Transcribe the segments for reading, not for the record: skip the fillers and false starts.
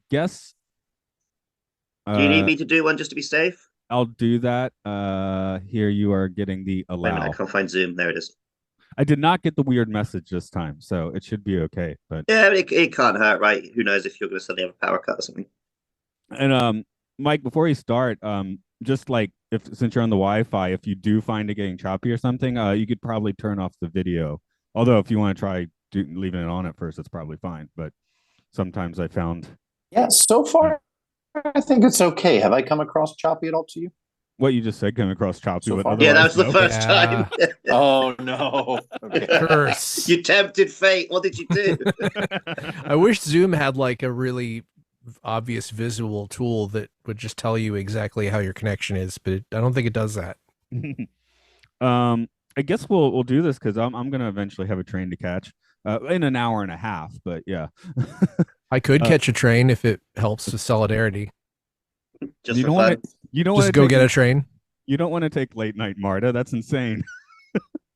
guess Do you need uh me to do one just to be safe? I'll do that. Here you are getting the Wait a minute, I allow. can't find Zoom. There it is. I did not get the weird message this time, so it should be okay. But Yeah, it can't hurt, right? Who knows if you're going to suddenly have a power cut or something. and Mike, before you start, just like if since you're on the Wi-Fi, if you do find it getting choppy or something, you could probably turn off the video. Although if you want to try leaving it on at first, it's probably fine. But sometimes I found Yeah, so uh, far I think it's okay. Have I come across choppy at all to you what you just said came across choppy, so but far? Yeah, that otherwise was the no. first time. Yeah. Oh no. Okay. Curse. You tempted fate. What did you do? I wish Zoom had like a really obvious visual tool that would just tell you exactly how your connection is, but I don't think it does that. I guess we'll do this because I'm gonna eventually have a train to catch in an hour and a half. But yeah, I could uh, catch a train if it helps with solidarity. Just you for don't want fun. to you don't want Just to go take get a train. you don't want to take late night Marta. That's insane.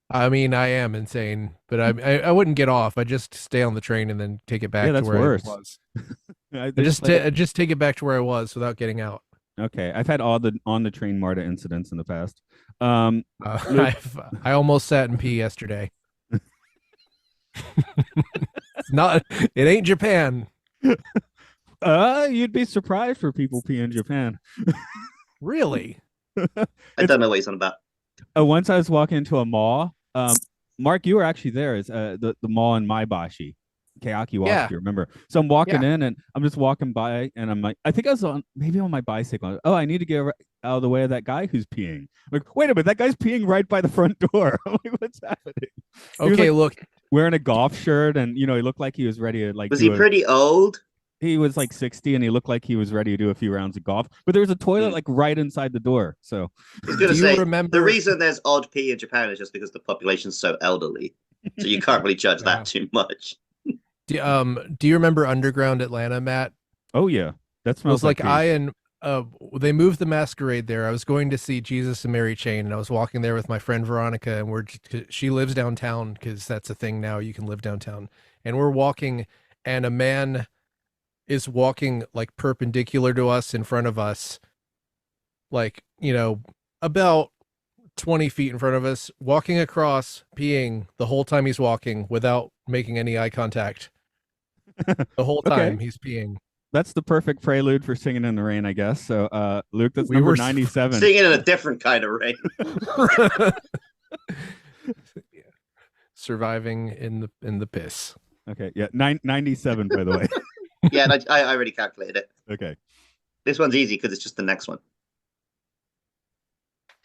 I mean, I am insane, but I wouldn't get off. I just stay on the train and then take it Yeah, back to that's where worse. I was. I I just like I just take it back to where I was without getting out. okay. I've had all the on the train Marta incidents in the past. Um, Luke, I almost sat in pee yesterday. Not it ain't Japan. you'd be surprised for people pee in Japan. Really? I don't know what he's on about. Once I was walking into a mall. Mark, you were actually there. It's the mall in Maibashi, Kayakiwaki. Yeah. Remember? So I'm walking Yeah. in and I'm just walking by and I'm like, I think I was on maybe on my bicycle. Oh, I need to get out of the way of that guy who's peeing. I'm like, wait a minute, that guy's peeing right by the front door. I'm like, what's happening? He was Okay, like look. wearing a golf shirt and he looked like he was ready to like Was he do a pretty old? he was like 60 and he looked like he was ready to do a few rounds of golf. But there was a toilet Hmm. like right inside the door. So I was going Do to you say the remember reason there's odd pee in Japan is just because the population's so elderly. So you can't really judge that Yeah. too much. Do you remember Underground Atlanta, Matt? oh yeah, that It smells was like pee. I and they moved the masquerade there. I was going to see Jesus and Mary Chain, and I was walking there with my friend Veronica, and she lives downtown because that's a thing now. You can live downtown, and we're walking, and a man is walking like perpendicular to us in front of us, like about 20 feet in front of us, walking across, peeing the whole time he's walking without making any eye contact. The whole Okay. time he's peeing. That's the perfect prelude for Singing in the Rain, I guess. So Luke, that's We number were 97. Singing in a different kind of rain. Surviving in the piss. Okay, yeah, 97 by the way. Yeah, and I already calculated it. Okay. This one's easy because it's just the next one.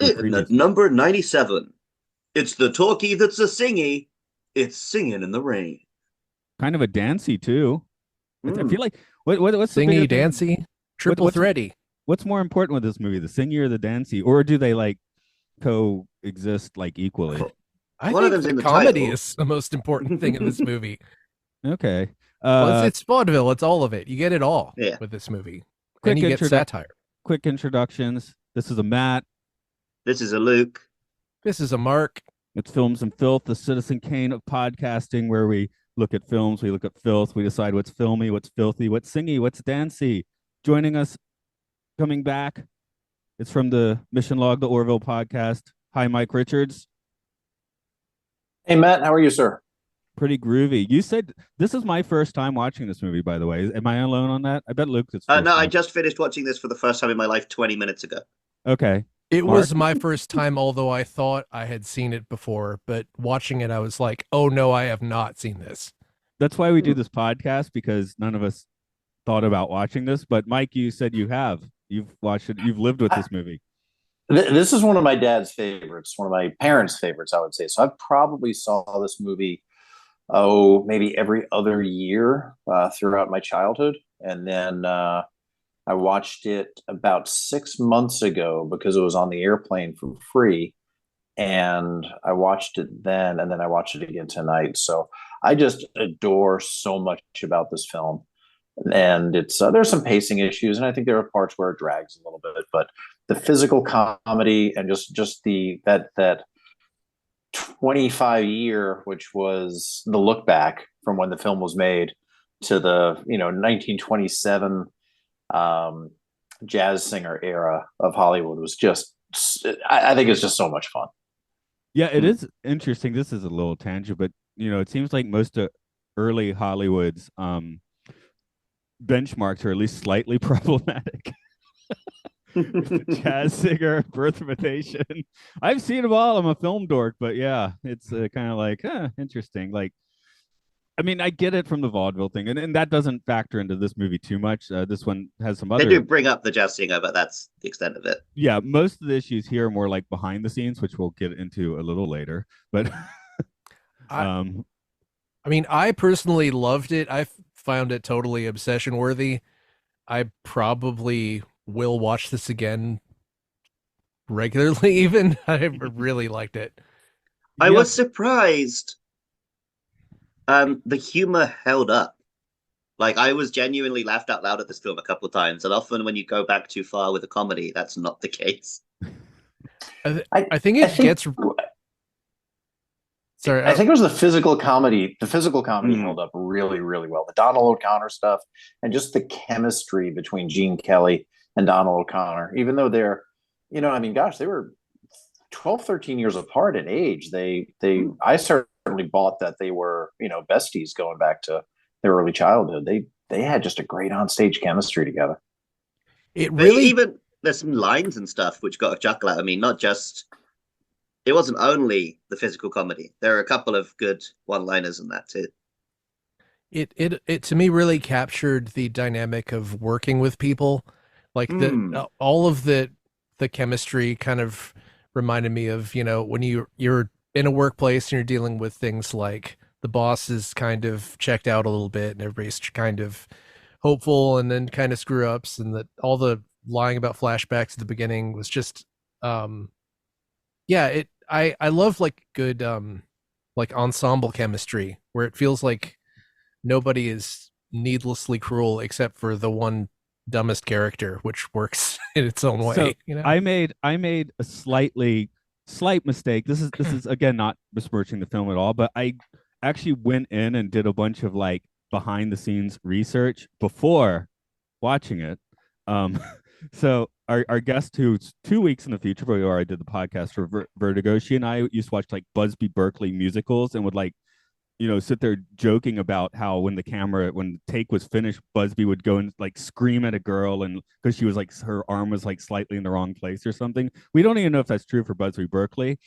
Previous. Number 97. It's the talkie that's a singy. It's Singing in the Rain. Kind of a dancey too. I feel like what's the Singy, bigger thing? dancy, triple what's- thready. What's more important with this movie, the singy or the dancey, or do they like coexist like equally? I One of think them's in the the comedy title. is the most important thing in this movie. Okay. Well, it's vaudeville. It's all of it. You get it all Yeah. with this movie. Quick And you get introdu- satire. quick introductions. This is a Matt. This is a Luke. This is a Mark. It's Films and Filth, the Citizen Kane of podcasting, where we look at films, we look at filth, we decide what's filmy, what's filthy, what's singy, what's dancey. Joining us, coming back, it's from the Mission Log, the Orville podcast. Hi, Mike Richards. Hey Matt, how are you, sir? Pretty groovy. You said this is my first time watching this movie, by the way. Am I alone on that? I bet Luke. It's No, I just finished watching this for the first time in my life 20 minutes ago. okay. It Mark? was my first time, although I thought I had seen it before. But watching it, I was like, oh no, I have not seen this. That's why we do this podcast, because none of us thought about watching this. But Mike, you said you have. You've watched it. You've lived with this movie. This is one of my dad's favorites, one of my parents' favorites, I would say. So I probably saw this movie, maybe every other year throughout my childhood. And then I watched it about 6 months ago because it was on the airplane for free. And I watched it then, and then I watched it again tonight. So I just adore so much about this film. And it's there's some pacing issues, and I think there are parts where it drags a little bit, but the physical comedy and just the that 25 year, which was the look back from when the film was made to the 1927 jazz singer era of Hollywood was just, I think it's just so much fun. Yeah, it is interesting. This is a little tangent, but it seems like most of early Hollywood's benchmarks are at least slightly problematic. Jazz singer, birth of a nation. I've seen them all. I'm a film dork, but yeah, it's kind of like interesting. Like, I mean, I get it from the vaudeville thing, and that doesn't factor into this movie too much. This one has some They other. do bring up the jazz singer, but that's the extent of it. Yeah, most of the issues here are more like behind the scenes, which we'll get into a little later. But I mean, I personally loved it. I found it totally obsession worthy. I probably will watch this again regularly, even. I really liked it. I was surprised. The humor held up. Like, I was genuinely laughed out loud at this film a couple of times, and often when you go back too far with a comedy, that's not the case. I think it gets. Sorry, I think it was the physical comedy. The physical comedy held up really, really well. The Donald O'Connor stuff and just the chemistry between Gene Kelly and Donald O'Connor, even though they're, I mean, gosh, they were 12, 13 years apart in age. I certainly bought that they were, besties going back to their early childhood. They had just a great onstage chemistry together. It really, even there's some lines and stuff which got a chuckle out. I mean, it wasn't only the physical comedy. There are a couple of good one-liners in that too. It to me really captured the dynamic of working with people, like all of the chemistry kind of reminded me of when you're in a workplace and you're dealing with things like the boss is kind of checked out a little bit and everybody's kind of hopeful and then kind of screw ups, and that all the lying about flashbacks at the beginning was just I love like good like ensemble chemistry where it feels like nobody is needlessly cruel except for the one dumbest character, which works in its own way. So I made a slight mistake. This is again not besmirching the film at all, but I actually went in and did a bunch of like behind the scenes research before watching it. So our guest, who's 2 weeks in the future, but we already did the podcast for Vertigo, she and I used to watch like Busby Berkeley musicals and would like, sit there joking about how when the take was finished, Busby would go and like scream at a girl, and because she was like, her arm was like slightly in the wrong place or something. We don't even know if that's true for Busby Berkeley.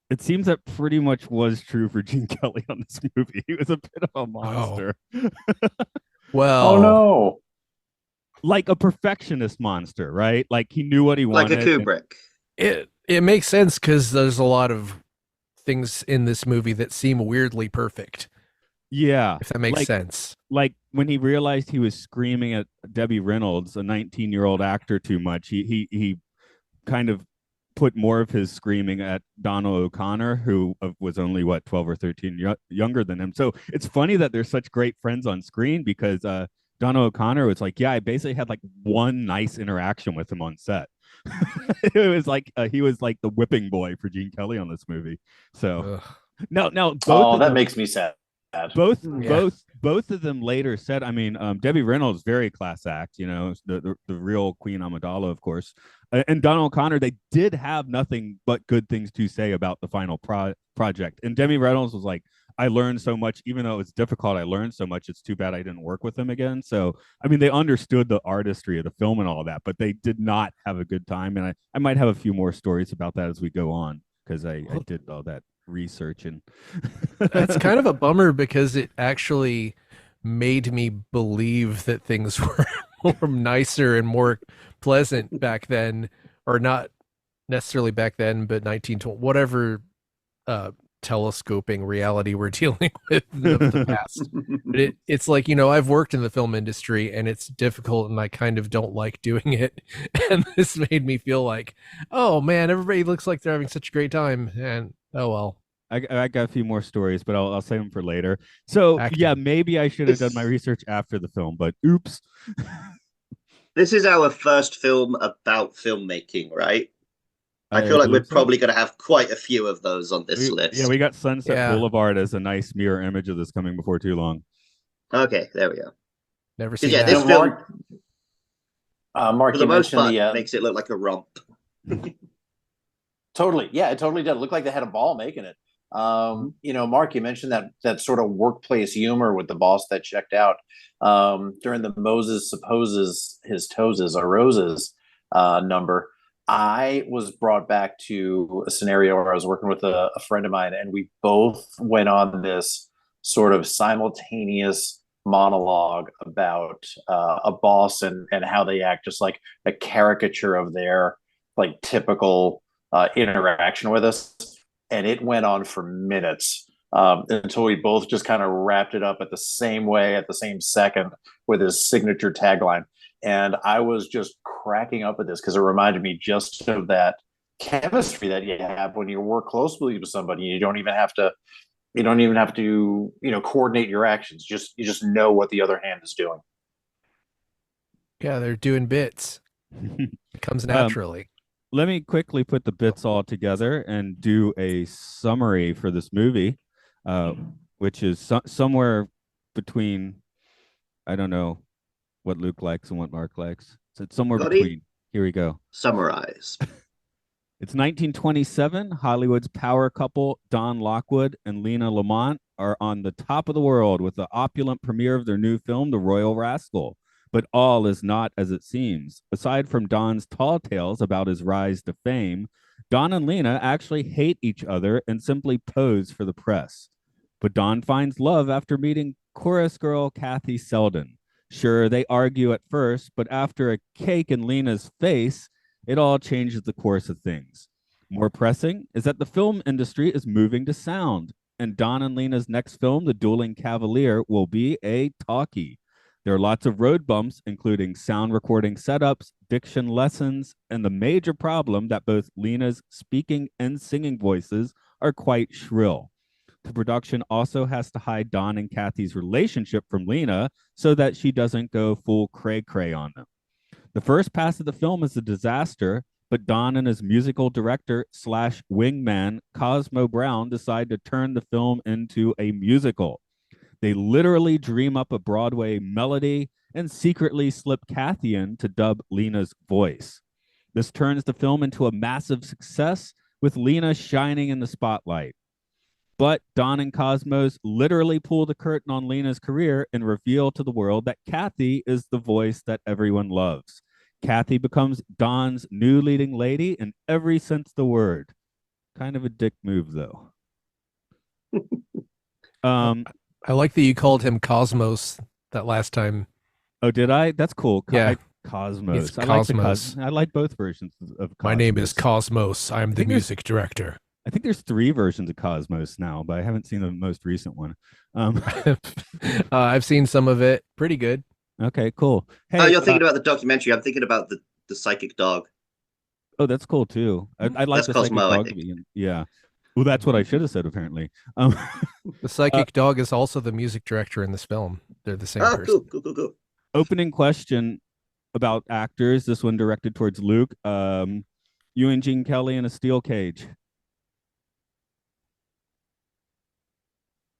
It seems that pretty much was true for Gene Kelly on this movie. He was a bit of a monster. Oh. Well, oh no. Like a perfectionist monster, right? Like he knew what he wanted. Like a Kubrick. It makes sense because there's a lot of things in this movie that seem weirdly perfect. Yeah. If that makes sense. Like when he realized he was screaming at Debbie Reynolds, a 19-year-old actor, too much, he kind of put more of his screaming at Donald O'Connor, who was only 12 or 13 younger than him. So it's funny that they're such great friends on screen, because Donald O'Connor was like, yeah, I basically had like one nice interaction with him on set. It was like he was like the whipping boy for Gene Kelly on this movie. So now both that makes me sad. Both of them later said, I mean, Debbie Reynolds, very class act, the real Queen Amidala, of course, and Donald O'Connor, they did have nothing but good things to say about the final project. And Debbie Reynolds was like, I learned so much, even though it's difficult. I learned so much. It's too bad I didn't work with him again. So, I mean, they understood the artistry of the film and all that, but they did not have a good time. And I might have a few more stories about that as we go on, because I did all that research. And it's kind of a bummer, because it actually made me believe that things were more nicer and more pleasant back then, or not necessarily back then, but 1920, whatever telescoping reality we're dealing with the past. But it's like, I've worked in the film industry and it's difficult and I kind of don't like doing it. And this made me feel like, oh man, everybody looks like they're having such a great time. And oh well. I got a few more stories, but I'll save them for later. So yeah, maybe I should have done my research after the film, but oops. This is our first film about filmmaking, right? I feel like we're probably going to have quite a few of those on this list. Yeah, we got Sunset Boulevard as a nice mirror image of this coming before too long. Okay, there we go. Never seen that. This film, Mark, For you the most mentioned part, the makes it look like a romp. totally, yeah, it totally did. It looked like they had a ball making it. Mark, you mentioned that sort of workplace humor with the boss that checked out during the Moses supposes his toes are roses number. I was brought back to a scenario where I was working with a friend of mine, and we both went on this sort of simultaneous monologue about a boss and how they act, just like a caricature of their like typical interaction with us. And it went on for minutes until we both just kind of wrapped it up at the same way at the same second with his signature tagline. And I was just cracking up at this because it reminded me just of that chemistry that you have when you work closely with somebody. You don't even have to coordinate your actions. You just know what the other hand is doing. Yeah, they're doing bits. It comes naturally. Let me quickly put the bits all together and do a summary for this movie, which is somewhere between, I don't know what Luke likes and what Mark likes. So it's somewhere between. Here we go. Summarize. It's 1927. Hollywood's power couple, Don Lockwood and Lena Lamont, are on the top of the world with the opulent premiere of their new film, The Royal Rascal. But all is not as it seems. Aside from Don's tall tales about his rise to fame, Don and Lena actually hate each other and simply pose for the press. But Don finds love after meeting chorus girl Kathy Selden. Sure, they argue at first, but after a cake in Lena's face, it all changes the course of things. More pressing is that the film industry is moving to sound, and Don and Lena's next film, The Dueling Cavalier, will be a talkie. There are lots of road bumps, including sound recording setups, diction lessons, and the major problem that both Lena's speaking and singing voices are quite shrill. The production also has to hide Don and Kathy's relationship from Lena so that she doesn't go full cray-cray on them. The first pass of the film is a disaster, but Don and his musical director slash wingman, Cosmo Brown, decide to turn the film into a musical. They literally dream up a Broadway melody and secretly slip Kathy in to dub Lena's voice. This turns the film into a massive success, with Lena shining in the spotlight. But Don and Cosmos literally pull the curtain on Lena's career and reveal to the world that Kathy is the voice that everyone loves. Kathy becomes Don's new leading lady in every sense of the word. Kind of a dick move, though. I like that you called him Cosmos that last time. Oh, did I? That's cool. Yeah. Cosmos. He's I Cosmos. I like both versions of Cosmos. My name is Cosmos. I'm the music director. I think there's 3 versions of Cosmos now, but I haven't seen the most recent one. I've seen some of it. Pretty good. Okay, cool. Hey, Oh, you're thinking about the documentary. I'm thinking about the psychic dog. Oh, that's cool too. I'd like That's the Cosmo, psychic I dog to think. be in. Yeah. Well, that's what I should have said, apparently. The psychic dog is also the music director in this film. They're the same Oh, person. cool. Opening question about actors. This one directed towards Luke. You and Gene Kelly in a steel cage.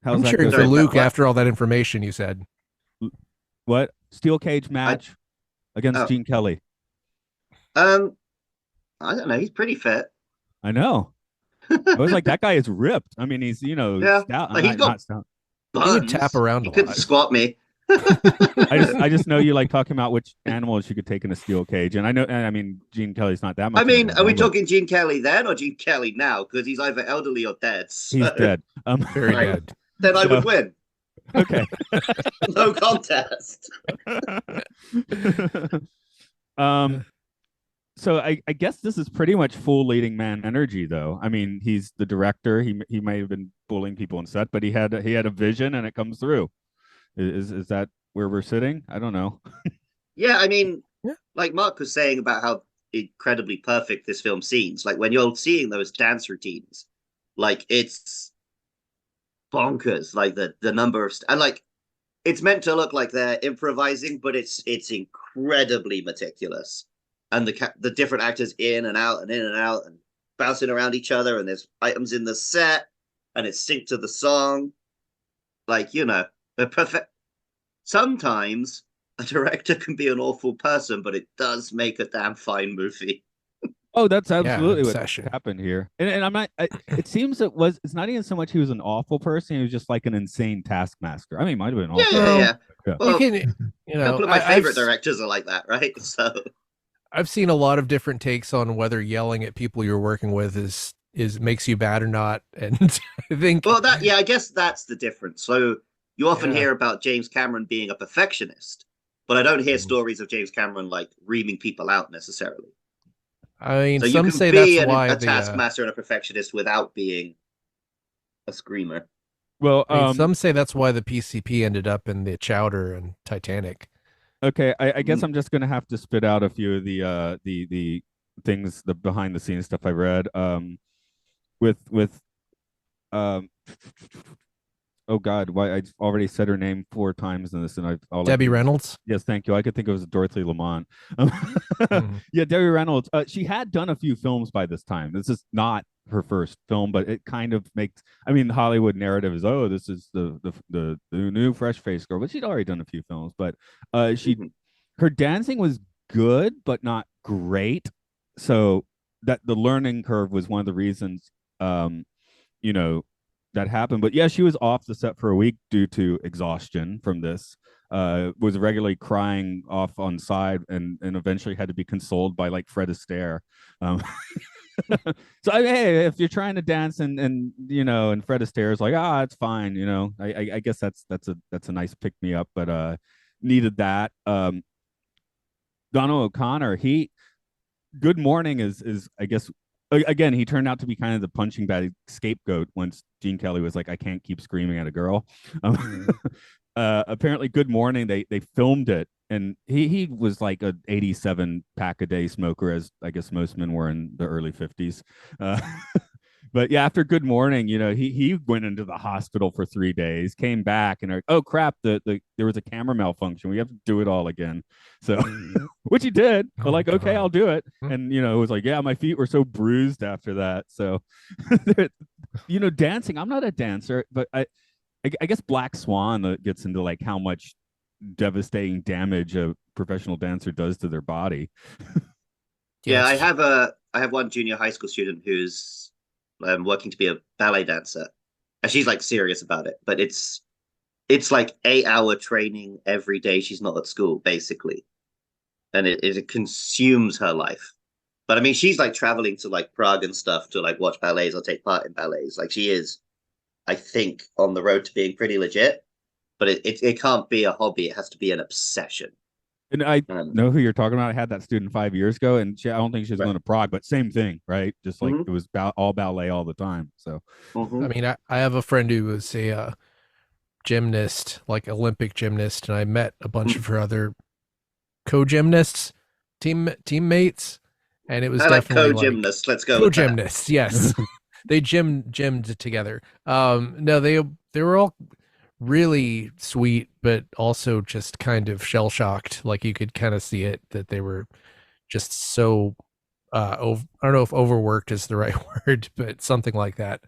How's I'm that cheering go? for Sorry, Luke what? after all that information you said. What? Steel cage match against Oh. Gene Kelly. I don't know. He's pretty fit. I know. I was like, that guy is ripped. I mean, he's Yeah. stout. Like, he's got not stout. He would buns. tap around He a could lot. squat me. I just know you like talking about which animals you could take in a steel cage, and I mean, Gene Kelly's not that much. I mean, of an are we animal, but talking Gene Kelly then or Gene Kelly now? Because he's either elderly or dead. So, he's dead. Very Right. dead. Then I would win. Okay. No contest. So I guess this is pretty much full leading man energy, though. I mean, he's the director. He may have been bullying people on set, but he had a vision, and it comes through. Is that where we're sitting? I don't know. Yeah, I mean, Yeah. like Mark was saying about how incredibly perfect this film seems. Like when you're seeing those dance routines, like it's bonkers. Like the number of and like it's meant to look like they're improvising, but it's incredibly meticulous. And the different actors in and out and in and out and bouncing around each other, and there's items in the set, and it's synced to the song. Like, they're perfect. Sometimes a director can be an awful person, but it does make a damn fine movie. Oh, that's absolutely what obsession. happened here. And I'm not. It seems it's not even so much he was an awful person. He was just like an insane taskmaster. I mean, he might have been Yeah, awful. yeah, yeah. Yeah. You Well, can, a couple of my favorite directors are like that, right? So I've seen a lot of different takes on whether yelling at people you're working with is makes you bad or not. And I think, well, I guess that's the difference. So you often Yeah. hear about James Cameron being a perfectionist, but I don't hear Mhm. stories of James Cameron like reaming people out necessarily. I mean, So you some can say be that's why a the taskmaster and a perfectionist without being a screamer. Well, I mean, some say that's why the PCP ended up in the Chowder and Titanic. okay. I guess I'm just gonna have to spit out a few of the things, the behind the scenes stuff I read. With um oh God, why I already said her name 4 times in this, and I've all Debbie Reynolds. Yes, thank you. I could think it was Dorothy Lamont. Mhm. Yeah, Debbie Reynolds. She had done a few films by this time. This is not her first film, but it kind of makes. I mean, the Hollywood narrative is, oh, this is the new fresh face girl, but she'd already done a few films. But Mhm. her dancing was good, but not great. So that the learning curve was one of the reasons, um, you know, that happened. But yeah, she was off the set for a week due to exhaustion from this. Was regularly crying off on side, and eventually had to be consoled by like Fred Astaire. Um, so hey, if you're trying to dance and and Fred Astaire is like, it's fine, I guess that's a nice pick me up, but needed that. Donald O'Connor, he Good Morning is I guess again, he turned out to be kind of the punching bag scapegoat once Gene Kelly was like, I can't keep screaming at a girl. Apparently, Good Morning, they filmed it, and he was like a 87 pack a day smoker, as I guess most men were in the early 50s. Uh, but yeah, after Good Morning, he went into the hospital for 3 days, came back, and oh crap, there was a camera malfunction. We have to do it all again. So, which he did. But Oh, like, okay, God. I'll do it. And it was like, yeah, my feet were so bruised after that. So, dancing. I'm not a dancer, but I guess Black Swan gets into like how much devastating damage a professional dancer does to their body. Yeah, Yes. I have one junior high school student who's working to be a ballet dancer, and she's like serious about it. But it's like 8 hour training every day. She's not at school basically, and it consumes her life. But I mean, she's like traveling to like Prague and stuff to like watch ballets or take part in ballets. Like she is, I think, on the road to being pretty legit. But it can't be a hobby. It has to be an obsession. And I Um, know who you're talking about. I had that student 5 years ago, and I don't think she was right. going to Prague, but same thing, right? Just like Mm-hmm. it was all ballet all the time. So, Mm-hmm. I mean, I have a friend who was a gymnast, like Olympic gymnast, and I met a bunch of her other co-gymnasts, teammates, and it was I like definitely like co-gymnasts. Let's go with that. co-gymnasts. Yes, they gymmed together. No, they were all really sweet, but also just kind of shell shocked. Like you could kind of see it that they were just so I don't know if overworked is the right word, but something like that.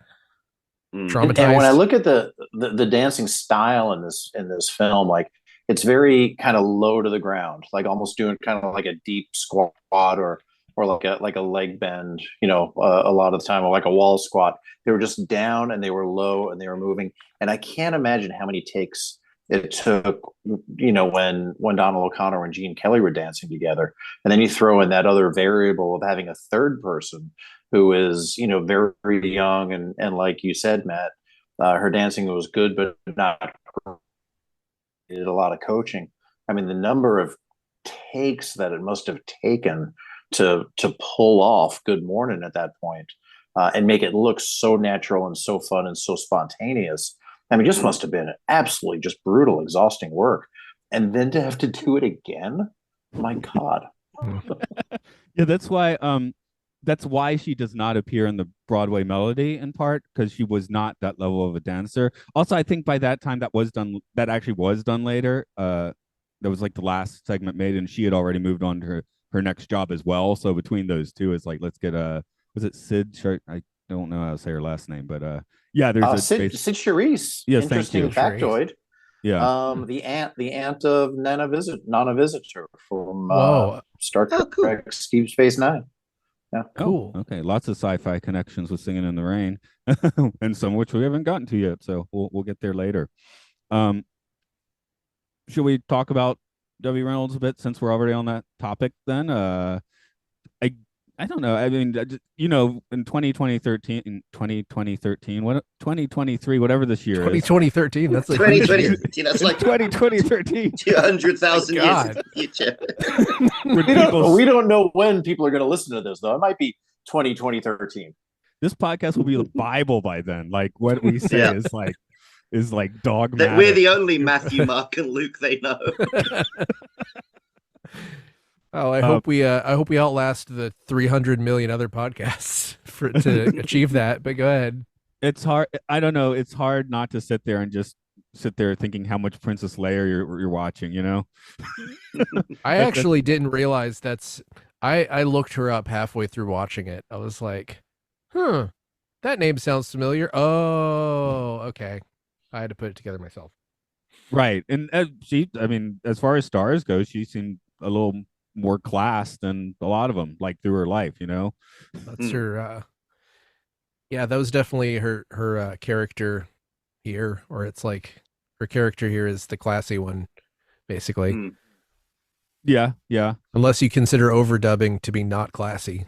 Mm. And when I Traumatized. look at the dancing style in this film, like it's very kind of low to the ground, like almost doing kind of like a deep squat or like a leg bend, a lot of the time, or like a wall squat. They were just down and they were low and they were moving. And I can't imagine how many takes it took, when Donald O'Connor and Gene Kelly were dancing together. And then you throw in that other variable of having a third person who is, very, very young. And like you said, Matt, her dancing was good, but not needed a lot of coaching. I mean, the number of takes that it must have taken to pull off Good Morning at that point, and make it look so natural and so fun and so spontaneous. I mean, just must have been absolutely just brutal, exhausting work. And then to have to do it again, my God. yeah, that's why she does not appear in the Broadway Melody in part, because she was not that level of a dancer. Also, I think by that time that actually was done later. That was like the last segment made, and she had already moved on to her next job as well. So between those two, it's like, let's get was it Sid? I don't know how to say her last name, but yeah, there's a Sid Charisse, yes, thank interesting you. factoid. Yeah. The aunt of Nana Visitor from Whoa, Star Oh, cool. Trek Deep Space Nine. Yeah. cool. Oh, okay. Lots of sci-fi connections with Singing in the Rain, and some which we haven't gotten to yet. So we'll get there later. Um, should we talk about W. Reynolds a bit since we're already on that topic? Then, I I don't know. I mean, in 2013, what 2023, whatever this year is, 2013. That's a huge 2020. year. That's like 2013. 200,000 years God. into the future. We don't know when people are going to listen to this, though. It might be 2013. This podcast will be the Bible by then. Like what we say Yeah. is like That dogmatic. we're the only Matthew, Mark, and Luke they know. Oh, I hope we outlast the 300 million other podcasts to achieve that. But go ahead. It's hard. I don't know. It's hard not to sit there and just sit there thinking how much Princess Leia you're watching. I actually didn't realize I looked her up halfway through watching it. I was like, that name sounds familiar. Oh, okay. I had to put it together myself. Right. And I mean, as far as stars go, she seemed a little more class than a lot of them, like through her life. That's her. Yeah, that was definitely her character here, or it's like her character here is the classy one, basically. Yeah. Yeah. Unless you consider overdubbing to be not classy.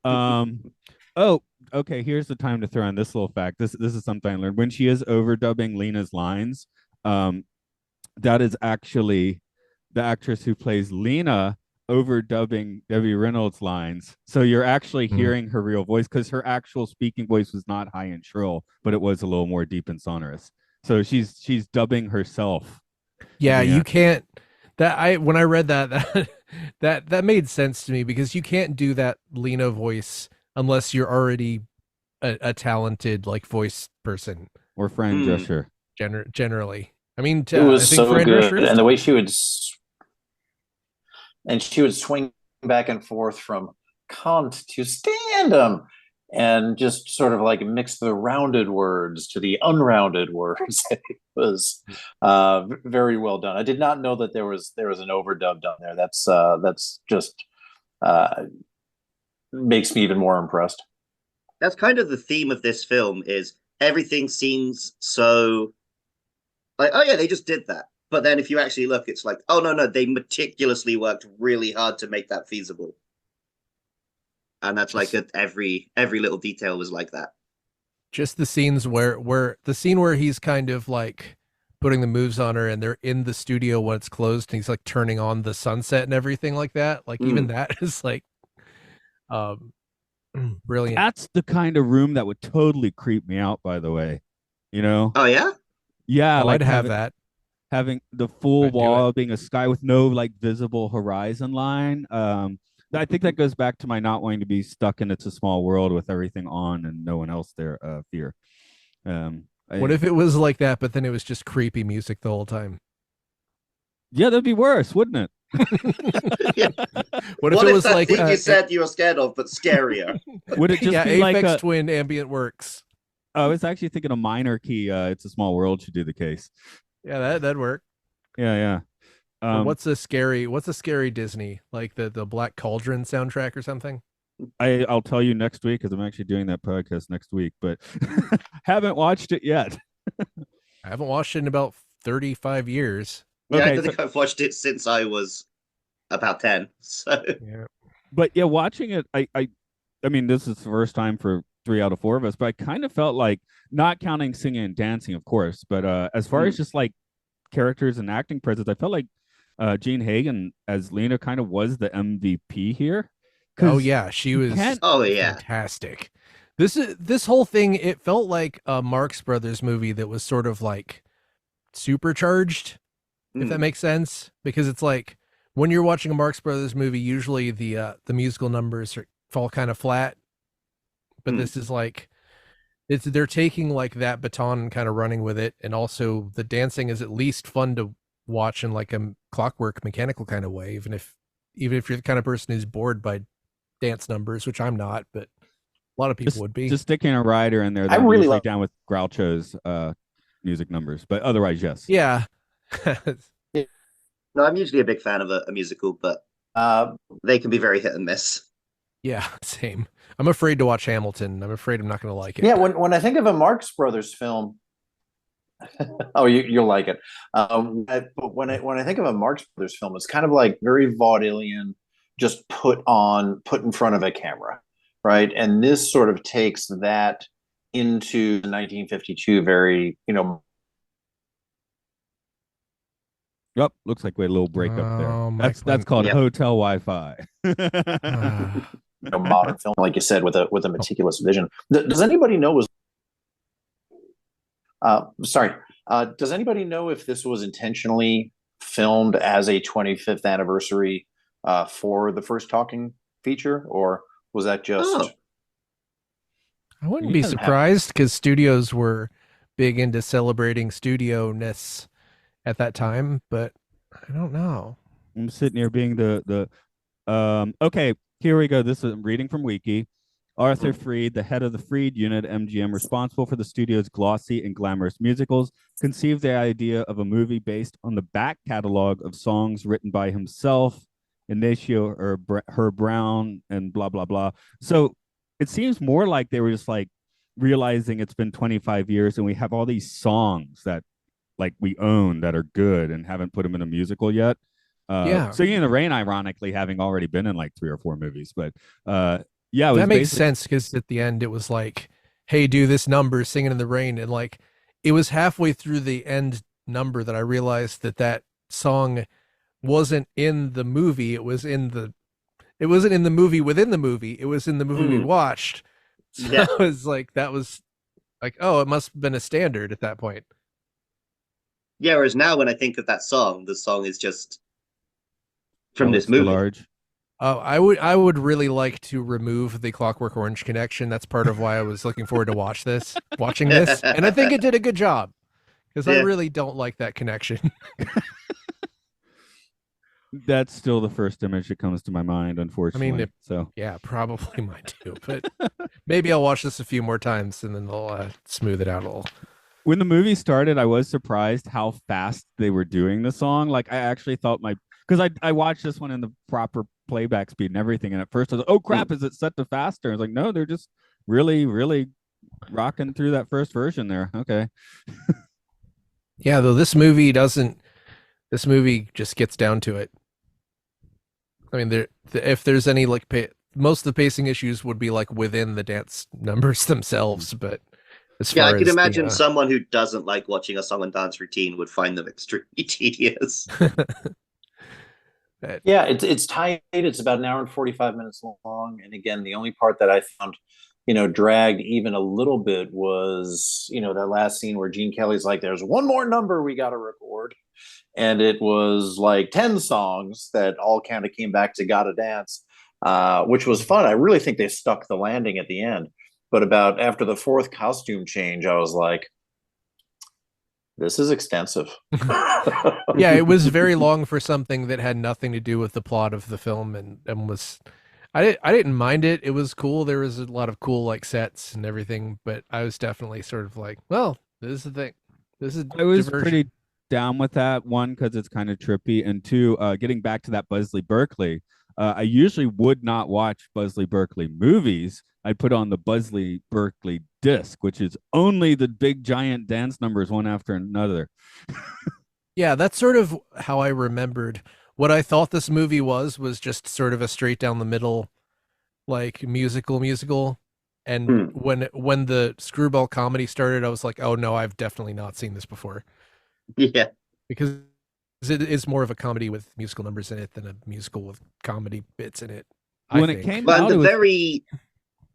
Oh, okay. Here's the time to throw in this little fact. This is something I learned when she is overdubbing Lena's lines. That is actually the actress who plays Lena overdubbing Debbie Reynolds' lines. So you're actually hearing her real voice because her actual speaking voice was not high and shrill, but it was a little more deep and sonorous. So she's dubbing herself. Yeah, you can't. When I read that made sense to me because you can't do that Lena voice unless you're already a talented like voice person or Fran Drescher. Generally, I mean, it was I think so Fran good, Drescher and the way she would swing back and forth from "can't" to "stand-em," and just sort of like mix the rounded words to the unrounded words. It was very well done. I did not know that there was an overdub done there. That's just makes me even more impressed. That's kind of the theme of this film is everything seems so like, oh yeah, they just did that. But then if you actually look, it's like, oh no, they meticulously worked really hard to make that feasible. And that's like every little detail was like that. Just the scenes where the scene where he's kind of like putting the moves on her and they're in the studio when it's closed and he's like turning on the sunset and everything like that. Like even that is like brilliant. That's the kind of room that would totally creep me out, by the way. Oh yeah? Yeah, I'd have that. Having the full wall being a sky with no like visible horizon line. I think that goes back to my not wanting to be stuck in It's a Small World with everything on and no one else there fear. What if it was like that, but then it was just creepy music the whole time? Yeah, that'd be worse, wouldn't it? Yeah. What if it was like you said you were scared of, but scarier? Would it just be Aphex like Twin ambient works? I was actually thinking a minor key. It's a Small World should do the case. Yeah, that'd work. Yeah. What's a scary Disney, like the Black Cauldron soundtrack or something? I'll tell you next week because I'm actually doing that podcast next week, but haven't watched it yet. I haven't watched it in about 35 years. Yeah, I don't think I've watched it since I was about 10. So yeah. But yeah, watching it, I mean, this is the first time for 3 out of 4 of us, but I kind of felt like, not counting singing and dancing, of course, but as far as just like characters and acting presence, I felt like Jean Hagen as Lena kind of was the MVP here. Oh yeah, she was fantastic. This whole thing, it felt like a Marx Brothers movie that was sort of like supercharged, if that makes sense, because it's like when you're watching a Marx Brothers movie, usually the musical numbers fall kind of flat, but this is like they're taking like that baton and kind of running with it, and also the dancing is at least fun to watch in like a clockwork mechanical kind of way, even if you're the kind of person who's bored by dance numbers, which I'm not, but a lot of people would be. Just sticking a rider in there. I really like down with Groucho's music numbers, but otherwise, yes. Yeah. No, I'm usually a big fan of a musical, but they can be very hit and miss. Yeah, same. I'm afraid to watch Hamilton. I'm afraid I'm not going to like it. Yeah, when I think of a Marx Brothers film, oh, you'll like it. But when I think of a Marx Brothers film, it's kind of like very vaudevillian, just put in front of a camera, right? And this sort of takes that into 1952, very, Yep, looks like we had a little break up there. Oh, That's called Yep. hotel Wi-Fi. modern film, like you said, with a meticulous vision. Does anybody know does anybody know if this was intentionally filmed as a 25th anniversary for the first talking feature, or was that just? Oh. I wouldn't be surprised because studios were big into celebrating studio-ness at that time, but I don't know. I'm sitting here being okay, here we go. This is I'm reading from Wiki. Arthur Freed, the head of the Freed unit, MGM, responsible for the studio's glossy and glamorous musicals, conceived the idea of a movie based on the back catalog of songs written by himself, Ignacio or Herb Brown, and blah, blah, blah. So it seems more like they were just like realizing it's been 25 years and we have all these songs that like we own that are good and haven't put them in a musical yet. Singing in the Rain, ironically, having already been in like 3 or 4 movies, but yeah, that makes sense because at the end it was like, "Hey, do this number, Singing in the Rain," and like it was halfway through the end number that I realized that song wasn't in the movie. It wasn't in the movie within the movie. It was in the movie we watched. So yeah. It was like that was like, oh, it must have been a standard at that point. Yeah, whereas now when I think of that song, the song is just from this movie. Large. I would really like to remove the Clockwork Orange connection. That's part of why I was looking forward to watching this. And I think it did a good job because I really don't like that connection. That's still the first image that comes to my mind, unfortunately. Yeah, probably mine too. But maybe I'll watch this a few more times and then they'll smooth it out a little. When the movie started, I was surprised how fast they were doing the song. Like I actually thought because I watched this one in the proper playback speed and everything, and at first I was like, oh crap, is it set to faster? I was like, no, they're just really, really rocking through that first version there. Okay. Yeah, though this movie just gets down to it. I mean, if there's any like most of the pacing issues would be like within the dance numbers themselves, but I can imagine someone who doesn't like watching a song and dance routine would find them extremely tedious. Yeah, it's tight. It's about an hour and 45 minutes long. And again, the only part that I found, dragged even a little bit was, that last scene where Gene Kelly's like, there's one more number we got to record. And it was like 10 songs that all kind of came back to Gotta Dance, which was fun. I really think they stuck the landing at the end. But about after the 4th costume change, I was like, this is extensive. Yeah, it was very long for something that had nothing to do with the plot of the film and was I didn't mind it. It was cool. There was a lot of cool like sets and everything, but I was definitely sort of like, well, this is the thing. This is I was pretty down with that, one, because it's kind of trippy, and two, getting back to that Buzzley Berkeley, I usually would not watch Buzzley Berkeley movies. I'd put on the Buzzley Berkeley disc, which is only the big giant dance numbers one after another. Yeah, that's sort of how I remembered. What I thought this movie was just sort of a straight down the middle, like musical. And when the screwball comedy started, I was like, oh no, I've definitely not seen this before. Yeah. Because it is more of a comedy with musical numbers in it than a musical with comedy bits in it. When it came out,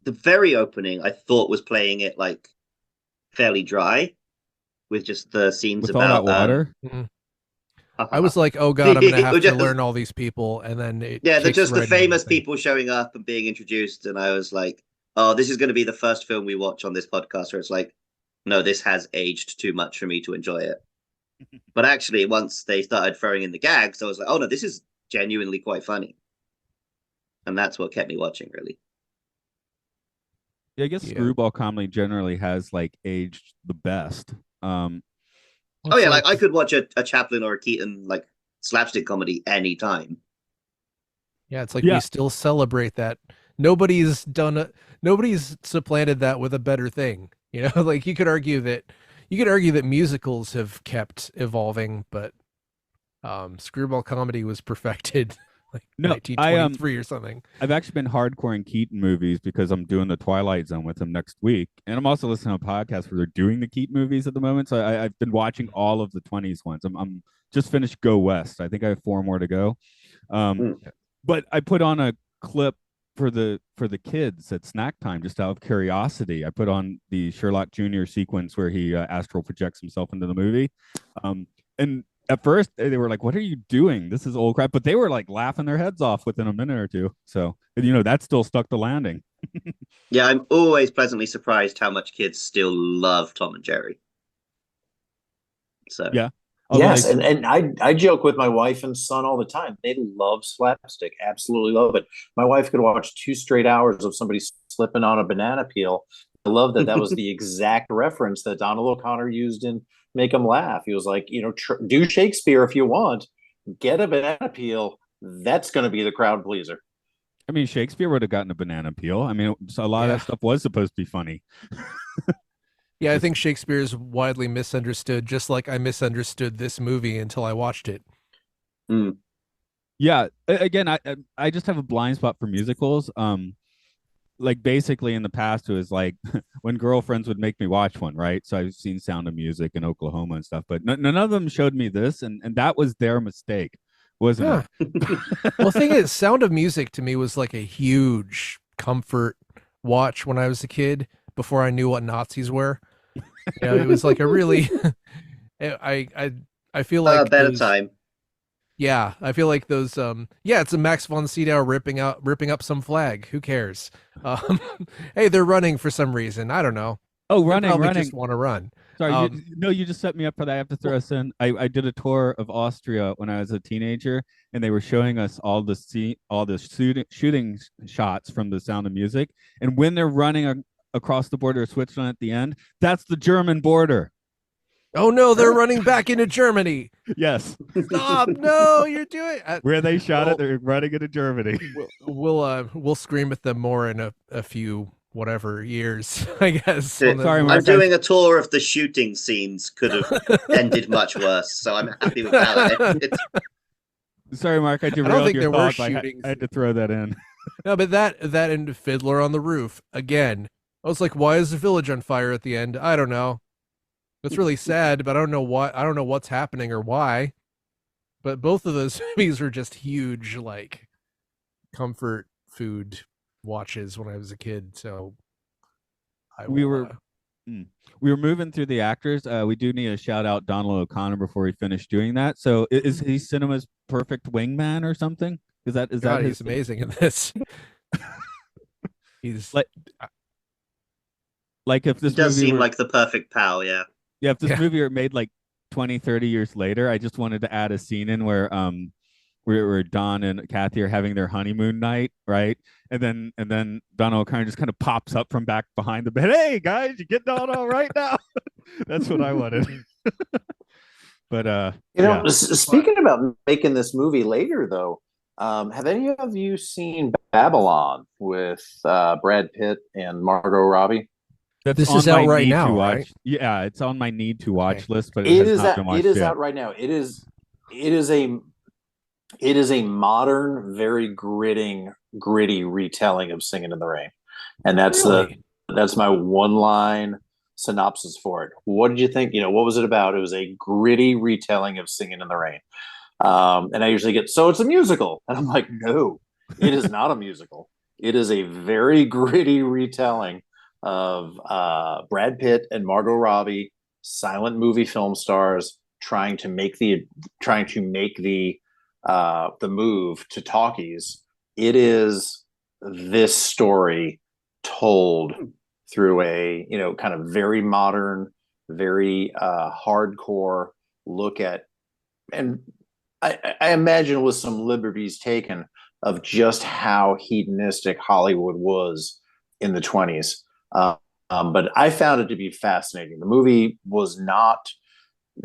the very opening, I thought was playing it like fairly dry, with just the scenes with about all that water. I was like, oh god, I'm gonna have to learn all these people, and then they're just the famous people showing up and being introduced, and I was like, oh, this is going to be the first film we watch on this podcast where it's like, no, this has aged too much for me to enjoy it. But actually, once they started throwing in the gags, I was like, oh no, this is genuinely quite funny, and that's what kept me watching, really. Yeah, I guess screwball comedy generally has like aged the best. Oh It's yeah, like like, I could watch a Chaplin or a Keaton like slapstick comedy anytime. yeah, it's like we Yeah, still celebrate that. Nobody's supplanted that with a better thing. Like you could argue that musicals have kept evolving, but screwball comedy was perfected like no, 1923 or something. I've actually been hardcore in Keaton movies because I'm doing the Twilight Zone with him next week, and I'm also listening to a podcast where they're doing the Keaton movies at the moment. So I've been watching all of the '20s ones. I'm just finished Go West. I think I have 4 more to go. Um, Mm. but I put on a clip for the kids at snack time just out of curiosity. I put on the Sherlock Jr. sequence where he astral projects himself into the movie, and at first they were like, "What are you doing? This is old crap," but they were like laughing their heads off within a minute or two. So that still stuck the landing. Yeah, I'm always pleasantly surprised how much kids still love Tom and Jerry. So Yeah. Although Yes, and I joke with my wife and son all the time. They love slapstick, absolutely love it. My wife could watch 2 straight hours of somebody slipping on a banana peel. I love that. That was the exact reference that Donald O'Connor used in Make 'Em Laugh. He was like, do Shakespeare if you want, get a banana peel. That's going to be the crowd pleaser. I mean, Shakespeare would have gotten a banana peel. I mean, so a lot of Yeah. that stuff was supposed to be funny. Yeah, I think Shakespeare is widely misunderstood, just like I misunderstood this movie until I watched it. mm. Yeah. Again, I just have a blind spot for musicals. Like basically in the past it was like when girlfriends would make me watch one, right? So I've seen Sound of Music in Oklahoma and stuff, but none of them showed me this, and that was their mistake, wasn't Huh. it? Well, the thing is, Sound of Music to me was like a huge comfort watch when I was a kid before I knew what Nazis were. It was like a really I feel like Better those time. yeah, I feel like those yeah, it's a Max von Sydow ripping up some flag. Who cares? Um hey, they're running for some reason. I don't know. Oh, They running, probably running. just want to run. Sorry, Um you just set me up for that. I have to throw us in. I did a tour of Austria when I was a teenager, and they were showing us all the shooting shots from The Sound of Music. And when they're running across the border of Switzerland at the end, that's the German border. oh no, they're running back into Germany. Yes, Stop. No, you're doing where they shot it, well, they're running into Germany. we'll scream at them more in a few whatever years, I guess. Sorry, Mark, I'm doing a tour of the shooting scenes. Could have ended much worse, so I'm happy with that. Sorry, Mark, I I don't derailed think your there were thought. But shootings. I had to throw that in. No, but that and Fiddler on the Roof again. I was like, why is the village on fire at the end? I don't know. It's really sad, but I don't know what. I don't know what's happening or why. But both of those movies are just huge, like comfort food watches when I was a kid. So We were we were moving through the actors. We do need to shout out Donald O'Connor before we finish doing that. So is he cinema's perfect wingman or something? Is that God, his he's amazing in this. He's like if He this does movie seem were like the perfect pal, yeah. yeah, if this Yeah. movie were made like 20, 30 years later, I just wanted to add a scene in where Don and Kathy are having their honeymoon night, right? And then Donald O'Connor just kind of pops up from back behind the bed. Hey guys, you getting on all right now? That's what I wanted. But yeah. Speaking about making this movie later, though, have any of you seen Babylon with Brad Pitt and Margot Robbie? That's This on is out my right need now, to watch. right? Yeah, it's on my need to watch Okay. list, but It has is not been watched it is yet. out right now. It is a modern, very gritty retelling of Singin' in the Rain, and Really? that's my one line synopsis for it. What did you think? What was it about? It was a gritty retelling of Singin' in the Rain. And I usually get, so it's a musical. And I'm like, no, it is not a musical. It is a very gritty retelling of Brad Pitt and Margot Robbie, silent movie film stars, trying to make the move to talkies. It is this story told through a kind of very modern, very hardcore look at, and I imagine with some liberties taken of just how hedonistic Hollywood was in the 20s. But I found it to be fascinating. The movie was not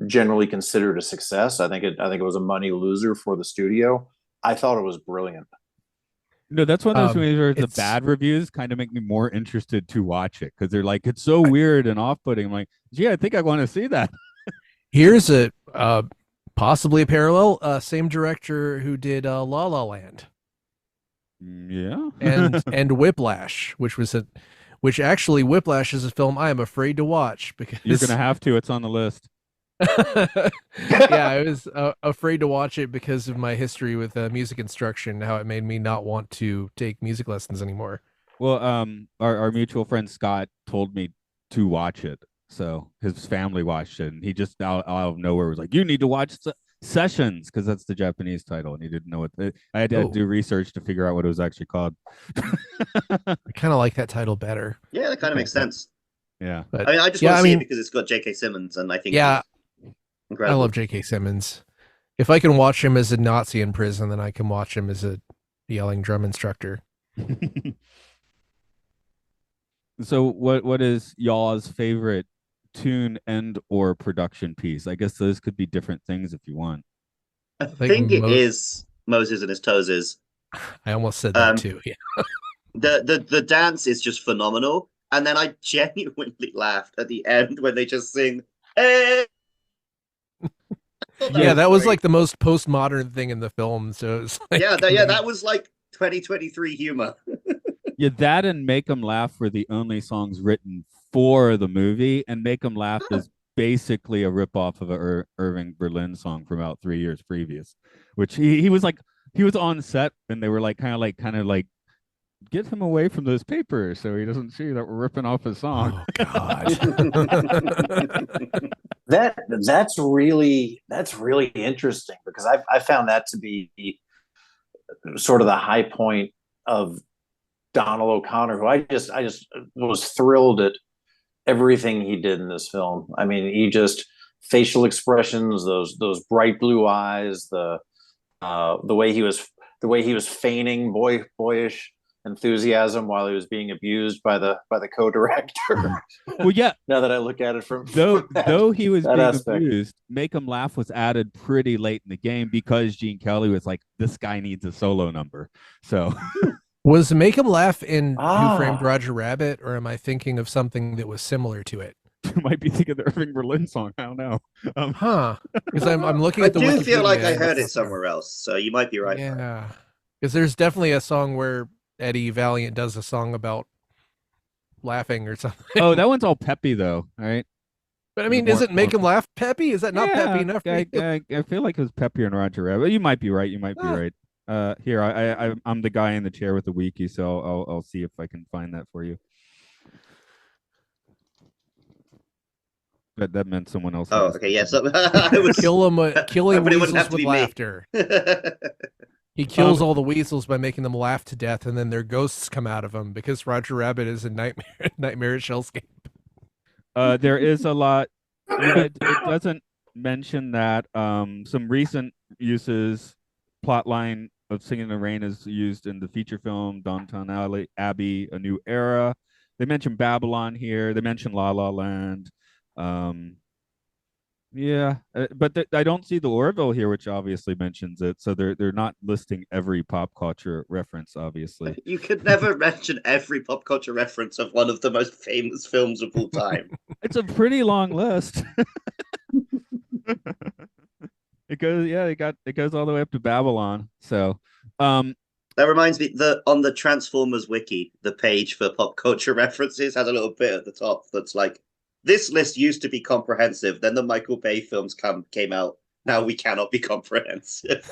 generally considered a success. I think it was a money loser for the studio. I thought it was brilliant. No, that's one of those movies where the It's bad reviews kind of make me more interested to watch it because they're like, it's so weird and off-putting. I'm like, gee, I think I want to see that. Here's a possibly a parallel. Same director who did La La Land Yeah. and Whiplash, which actually Whiplash is a film I am afraid to watch because You're gonna have to. It's on the list. yeah, I was afraid to watch it because of my history with music instruction, how it made me not want to take music lessons anymore. Well, our mutual friend Scott told me to watch it, so his family watched it, and he just out of nowhere was like, "You need to watch Sessions," because that's the Japanese title, and he didn't know what. I had to do research to figure out what it was actually called. I kind of like that title better. Yeah, that kind of makes sense. Yeah, But I mean, I just want to see it because it's got J.K. Simmons, and I think incredible. I love J.K. Simmons. If I can watch him as a Nazi in prison, then I can watch him as a yelling drum instructor. So what is y'all's favorite tune and or production piece? I guess those could be different things if you want. I think it is Moses and his Toes. I almost said that too. Yeah. The dance is just phenomenal, and then I genuinely laughed at the end when they just sing. Hey! Yeah, that was like the most postmodern thing in the film. So it's like, that was like 2023 humor. Yeah, that and Make 'Em Laugh were the only songs written for the movie, and Make 'Em Laugh is basically a ripoff of a Irving Berlin song from about 3 years previous, which he was like, he was on set and they were like kind of like get him away from those papers so he doesn't see that we're ripping off his song. Oh God. That's really interesting because I found that to be sort of the high point of Donald O'Connor, who I just was thrilled at everything he did in this film. I mean, he just facial expressions, those bright blue eyes, the way he was feigning boyish enthusiasm while he was being abused by the co-director. Well, yeah. Now that I look at it from though he was being aspect. abused, Make 'Em Laugh was added pretty late in the game because Gene Kelly was like, this guy needs a solo number. So was Make 'Em Laugh in Who Framed Roger Rabbit, or am I thinking of something that was similar to it? You might be thinking of the Irving Berlin song. I don't know. Because I'm looking at the. I do Wikipedia feel like I heard it somewhere else, so you might be right. Yeah, because there's definitely a song where Eddie Valiant does a song about laughing or something. Oh, that one's all peppy though, right? But I mean, isn't Make 'Em Laugh peppy? Is that not peppy enough? I feel like it was peppier in Roger Rabbit. You might be right. You might be right. Here, I'm the guy in the chair with the wiki, so I'll see if I can find that for you. That meant someone else. Oh, okay, yeah. So I was killing weasels with be laughter. He kills all the weasels by making them laugh to death, and then their ghosts come out of them because Roger Rabbit is a nightmarish hellscape. There is a lot. It doesn't mention that some recent uses plotline of Singing in the Rain is used in the feature film Downton Abbey, A New Era. They mention Babylon here. They mention La La Land. Yeah, but I don't see the Orville here, which obviously mentions it. So they're not listing every pop culture reference, obviously. You could never mention every pop culture reference of one of the most famous films of all time. It's a pretty long list. It goes all the way up to Babylon. So that reminds me, on the Transformers wiki, the page for pop culture references has a little bit at the top that's like, this list used to be comprehensive. Then the Michael Bay films came out. Now we cannot be comprehensive.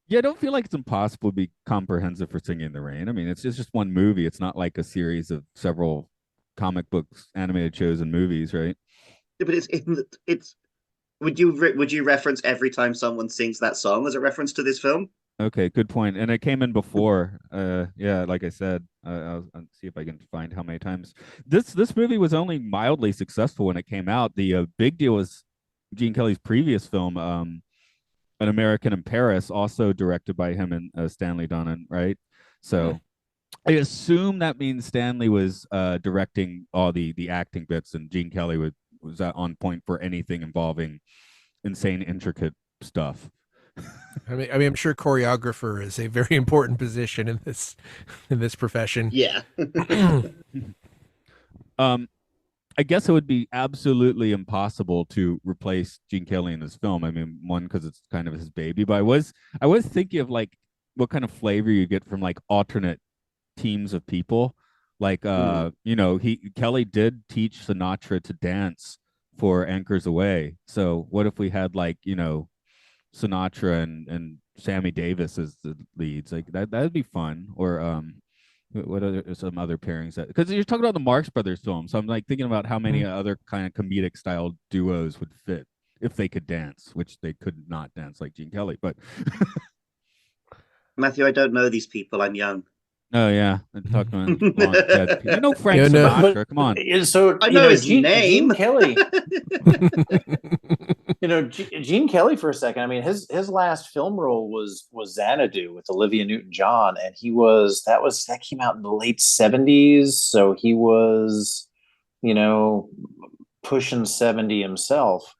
Yeah, I don't feel like it's impossible to be comprehensive for Singing in the Rain. I mean, it's just one movie. It's not like a series of several comic books, animated shows, and movies, right? Yeah, but it's. Would you reference every time someone sings that song as a reference to this film? Okay, good point. And it came in before. Yeah, like I said, I'll see if I can find how many times. This movie was only mildly successful when it came out. The big deal was Gene Kelly's previous film, An American in Paris, also directed by him and Stanley Donen, right? So I assume that means Stanley was directing all the acting bits, and Gene Kelly was that on point for anything involving insane, intricate stuff. I mean, I'm sure choreographer is a very important position in this profession. Yeah. I guess it would be absolutely impossible to replace Gene Kelly in this film. I mean, one, because it's kind of his baby, but I was thinking of like what kind of flavor you get from like alternate teams of people. Like Kelly did teach Sinatra to dance for Anchors Away. So what if we had like, Sinatra and Sammy Davis as the leads? Like that'd be fun. Or what other some other pairings that, because you're talking about the Marx Brothers film, so I'm like thinking about how many other kind of comedic style duos would fit if they could dance, which they could not dance like Gene Kelly. But Matthew, I don't know these people. I'm young. oh yeah, talking about dead people. Frank Sinatra. Come on. So I know his name. Gene Kelly. Gene Kelly for a second. I mean, his last film role was Xanadu with Olivia Newton-John, and that came out in the late 70s. So he was, pushing 70 himself.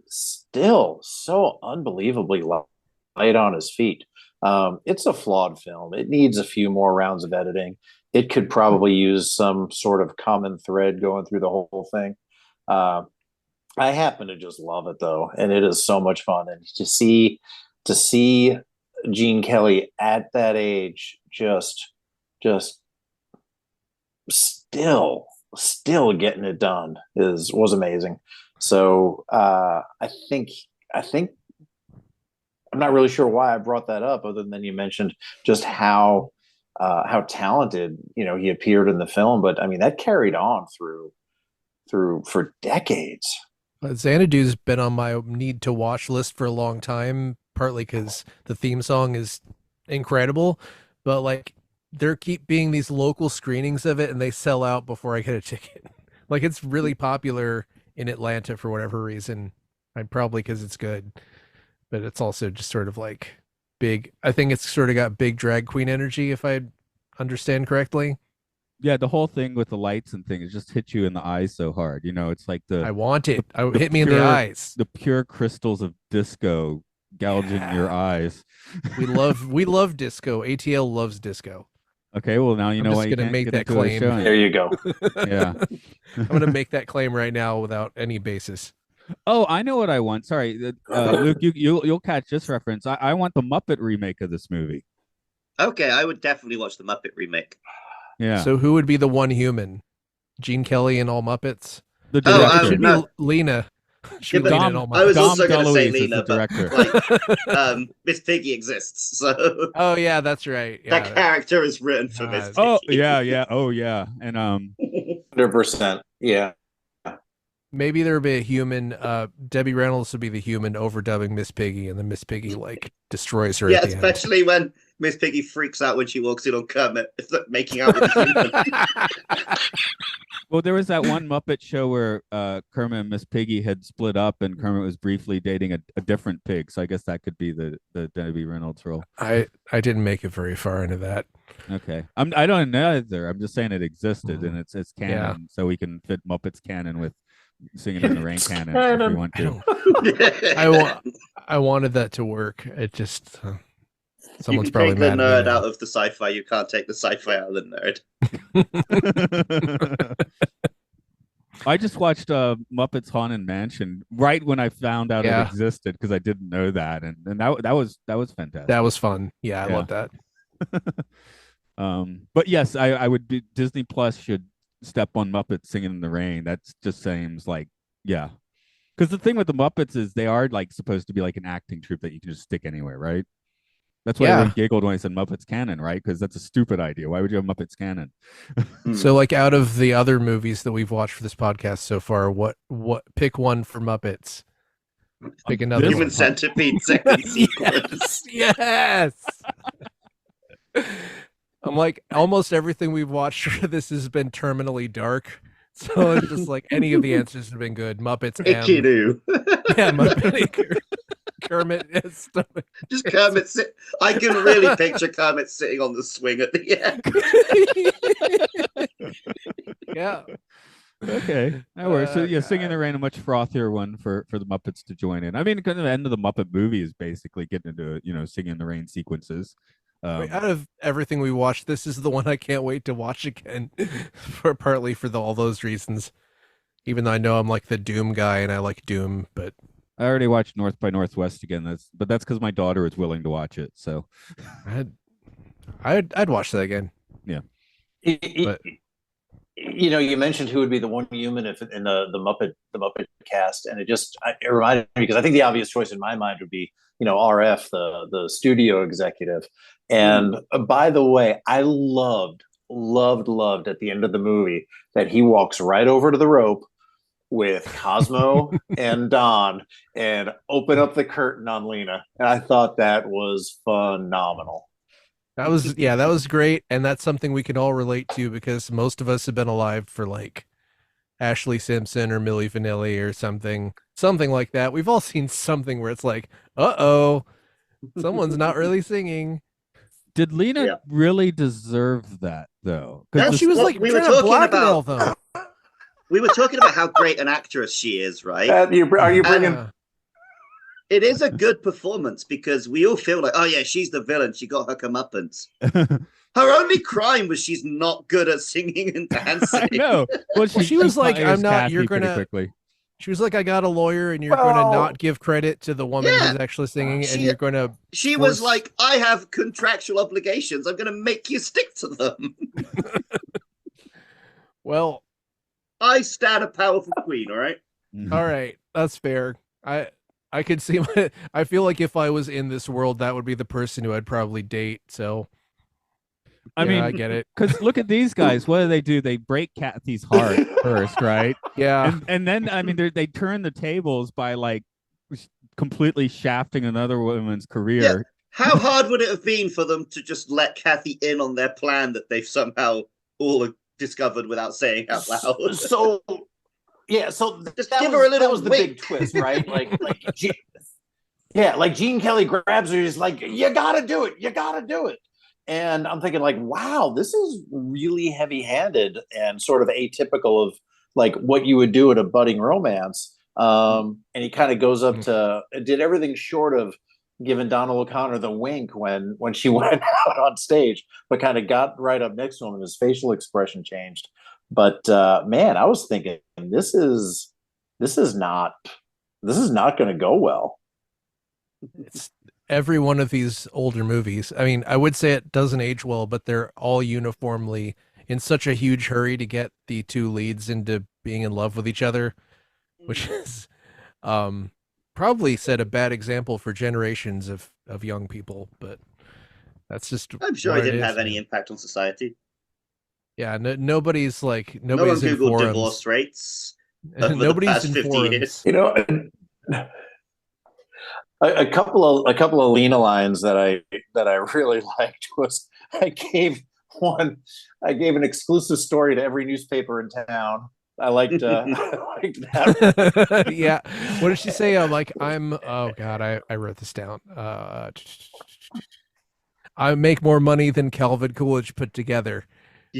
Still so unbelievably light on his feet. It's a flawed film. It needs a few more rounds of editing. It could probably use some sort of common thread going through the whole thing. I happen to just love it though, and it is so much fun. And to see Gene Kelly at that age, just still getting it done was amazing. So I think I'm not really sure why I brought that up, other than you mentioned just how talented he appeared in the film. But I mean, that carried on through for decades. Xanadu's been on my need to watch list for a long time, partly because the theme song is incredible, but like there keep being these local screenings of it and they sell out before I get a ticket. Like it's really popular in Atlanta for whatever reason. Probably because it's good, but it's also just sort of like big. I think it's sort of got big drag queen energy, if I understand correctly. Yeah, the whole thing with the lights and things, it just hit you in the eyes so hard. It's like I want it. Hit me in the eyes. The pure crystals of disco gouging your eyes. We love disco. ATL loves disco. Okay, well now you know why you can't make get that claim. There you go. Yeah, I'm gonna make that claim right now without any basis. Oh, I know what I want. Sorry, Luke, you'll catch this reference. I want the Muppet remake of this movie. Okay, I would definitely watch the Muppet remake. Yeah. So who would be the one human? Gene Kelly and all Muppets? The director. It should be Lena. Yeah, Lena and all Muppets. I was Dom also going to say DeLuise Lena, is the but director. Miss Piggy exists, so Oh yeah, that's right. Yeah, that character is written for Miss Piggy. Oh yeah. Oh yeah. And 100%. Yeah. maybe there'd be a human. Debbie Reynolds would be the human overdubbing Miss Piggy, and then Miss Piggy like destroys her. Yeah, at the especially when Miss Piggy freaks out when she walks in on Kermit making out with a human. well, there was that one Muppet show where Kermit and Miss Piggy had split up, and Kermit was briefly dating a different pig. So I guess that could be the Debbie Reynolds role. I didn't make it very far into that. Okay, I don't know either. I'm just saying it existed, and it's canon, Yeah. so we can fit Muppets canon with Singing in the Rain canon if we want to. I wanted that to work. It just someone's you can probably take the mad at me nerd now. out of the sci-fi. You can't take the sci-fi out of the nerd. I just watched Muppets Haunted Mansion right when I found out Yeah. it existed, because I didn't know that, and that was fantastic. That was fun. Yeah, I Yeah. love that. But yes, I would be, Disney Plus should step on Muppets Singing in the Rain. That just seems like, yeah, because the thing with the Muppets is they are like supposed to be like an acting troupe that you can just stick anywhere, right? That's why everyone giggled when I said Muppets canon, right? Because that's a stupid idea. Why would you have Muppets canon? So, like, out of the other movies that we've watched for this podcast so far, what pick one for Muppets? Pick another Human one. Centipede second sequence. Yes. I'm like, almost everything we've watched for this has been terminally dark. So it's just like any of the answers have been good. Muppets Icky and do. yeah, Muppet Kermit is stomach. Just Kermit sit. I can really picture Kermit sitting on the swing at the end. Yeah. Okay, that works. So yeah, Singing in God. the Rain, a much frothier one for the Muppets to join in. I mean, kind of the end of the Muppet movie is basically getting into Singing in the Rain sequences. Wait, out of everything we watched, this is the one I can't wait to watch again, for partly for all those reasons. Even though I know I'm like the Doom guy and I like Doom, but I already watched North by Northwest again. That's because my daughter is willing to watch it. So I'd I'd watch that again. yeah. But You mentioned who would be the one human if in the Muppet cast, and it reminded me because I think the obvious choice in my mind would be RF, the studio executive. And by the way, I loved at the end of the movie that he walks right over to the rope with Cosmo and Don and open up the curtain on Lena, and I thought that was phenomenal. that was great, and that's something we can all relate to because most of us have been alive for like Ashley Simpson or Milli Vanilli or something like that. We've all seen something where it's like, uh-oh, someone's not really singing. Did Lena Yeah. really deserve that though? That's Well, she was what like we were trying to talking blackmail about. them. We were talking about how great an actress she is, right? Are you bringing? Yeah. It is a good performance because we all feel like, oh yeah, she's the villain. She got her comeuppance. Her only crime was she's not good at singing and dancing. I know. Well, she was like, fires I'm not- Kathy you're pretty gonna- quickly. She was like, I got a lawyer, and you're going to not give credit to the woman Yeah. who's actually singing, and She- you're going to. She was like, I have contractual obligations. I'm going to make you stick to them. Well, I stand a powerful queen, all right? all right, that's fair. I could see. I feel like if I was in this world, that would be the person who I'd probably date. So, I yeah, mean, I get it. because look at these guys. What do? They break Kathy's heart first, right? Yeah, And then I mean, they turn the tables by like completely shafting another woman's career. How hard would it have been for them to just let Kathy in on their plan that they've somehow all discovered without saying out loud? So yeah, so Just that give was, her a little that was the wink. big twist, right? Like Gene Kelly grabs her, he's like, you gotta do it. And I'm thinking like, wow, this is really heavy-handed and sort of atypical of like what you would do at a budding romance. And he kind of goes up to did everything short of giving Donald O'Connor the wink when she went out on stage, but kind of got right up next to him and his facial expression changed. But man, I was thinking this is not going to go well. it's every one of these older movies. I mean, I would say it doesn't age well, but they're all uniformly in such a huge hurry to get the two leads into being in love with each other, which is probably set a bad example for generations of young people. But that's just I'm sure what it didn't is, have any man. impact on society. Yeah, nobody's like No one nobody's in Googled forums. divorce rates over the Nobody's past in 50 forums. years. A couple of Lena lines that I really liked was I gave an exclusive story to every newspaper in town. I liked I liked that. Yeah. What did she say? Oh God, I wrote this down. I make more money than Calvin Coolidge put together.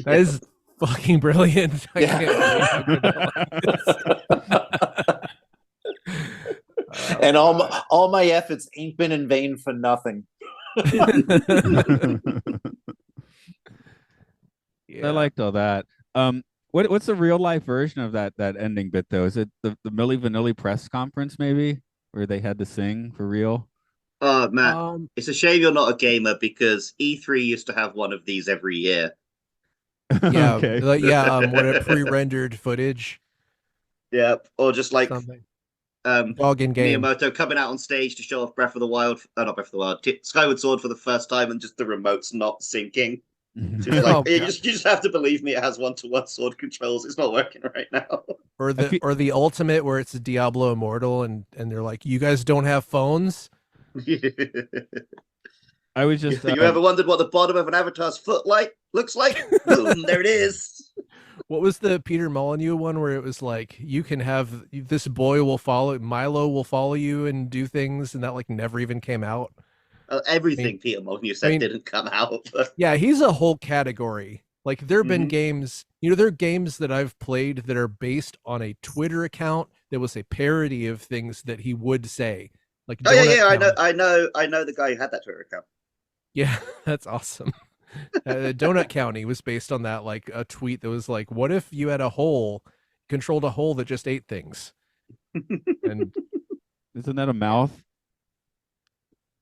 That is fucking brilliant. I can't believe I could And all my efforts ain't been in vain for nothing. I liked all that. What's the real life version of that ending bit though? Is it the Milli Vanilli press conference maybe where they had to sing for real? Oh, Matt, it's a shame you're not a gamer because E3 used to have one of these every year. Yeah, Okay. what a pre-rendered footage. Yeah, or just like Something. um, Dog in game. Miyamoto coming out on stage to show off Breath of the Wild, not Breath of the Wild, Skyward Sword for the first time, and just the remote's not syncing. So it's like, Oh, you God. just have to believe me. It has one-to-one sword controls. It's not working right now. Or the ultimate where it's a Diablo Immortal and they're like, you guys don't have phones? I was just You ever wondered what the bottom of an avatar's foot looks like? Boom, there it is. What was the Peter Molyneux one where it was like, you can have this boy will follow Milo will follow you and do things, and that like never even came out. Everything Peter Molyneux said didn't come out. Yeah, he's a whole category. Like there have been games, there are games that I've played that are based on a Twitter account that was a parody of things that he would say. Like Donut County. I know the guy who had that Twitter account. Yeah, that's awesome. Donut County was based on that, like a tweet that was like, "What if you had controlled a hole that just ate things?" And isn't that a mouth?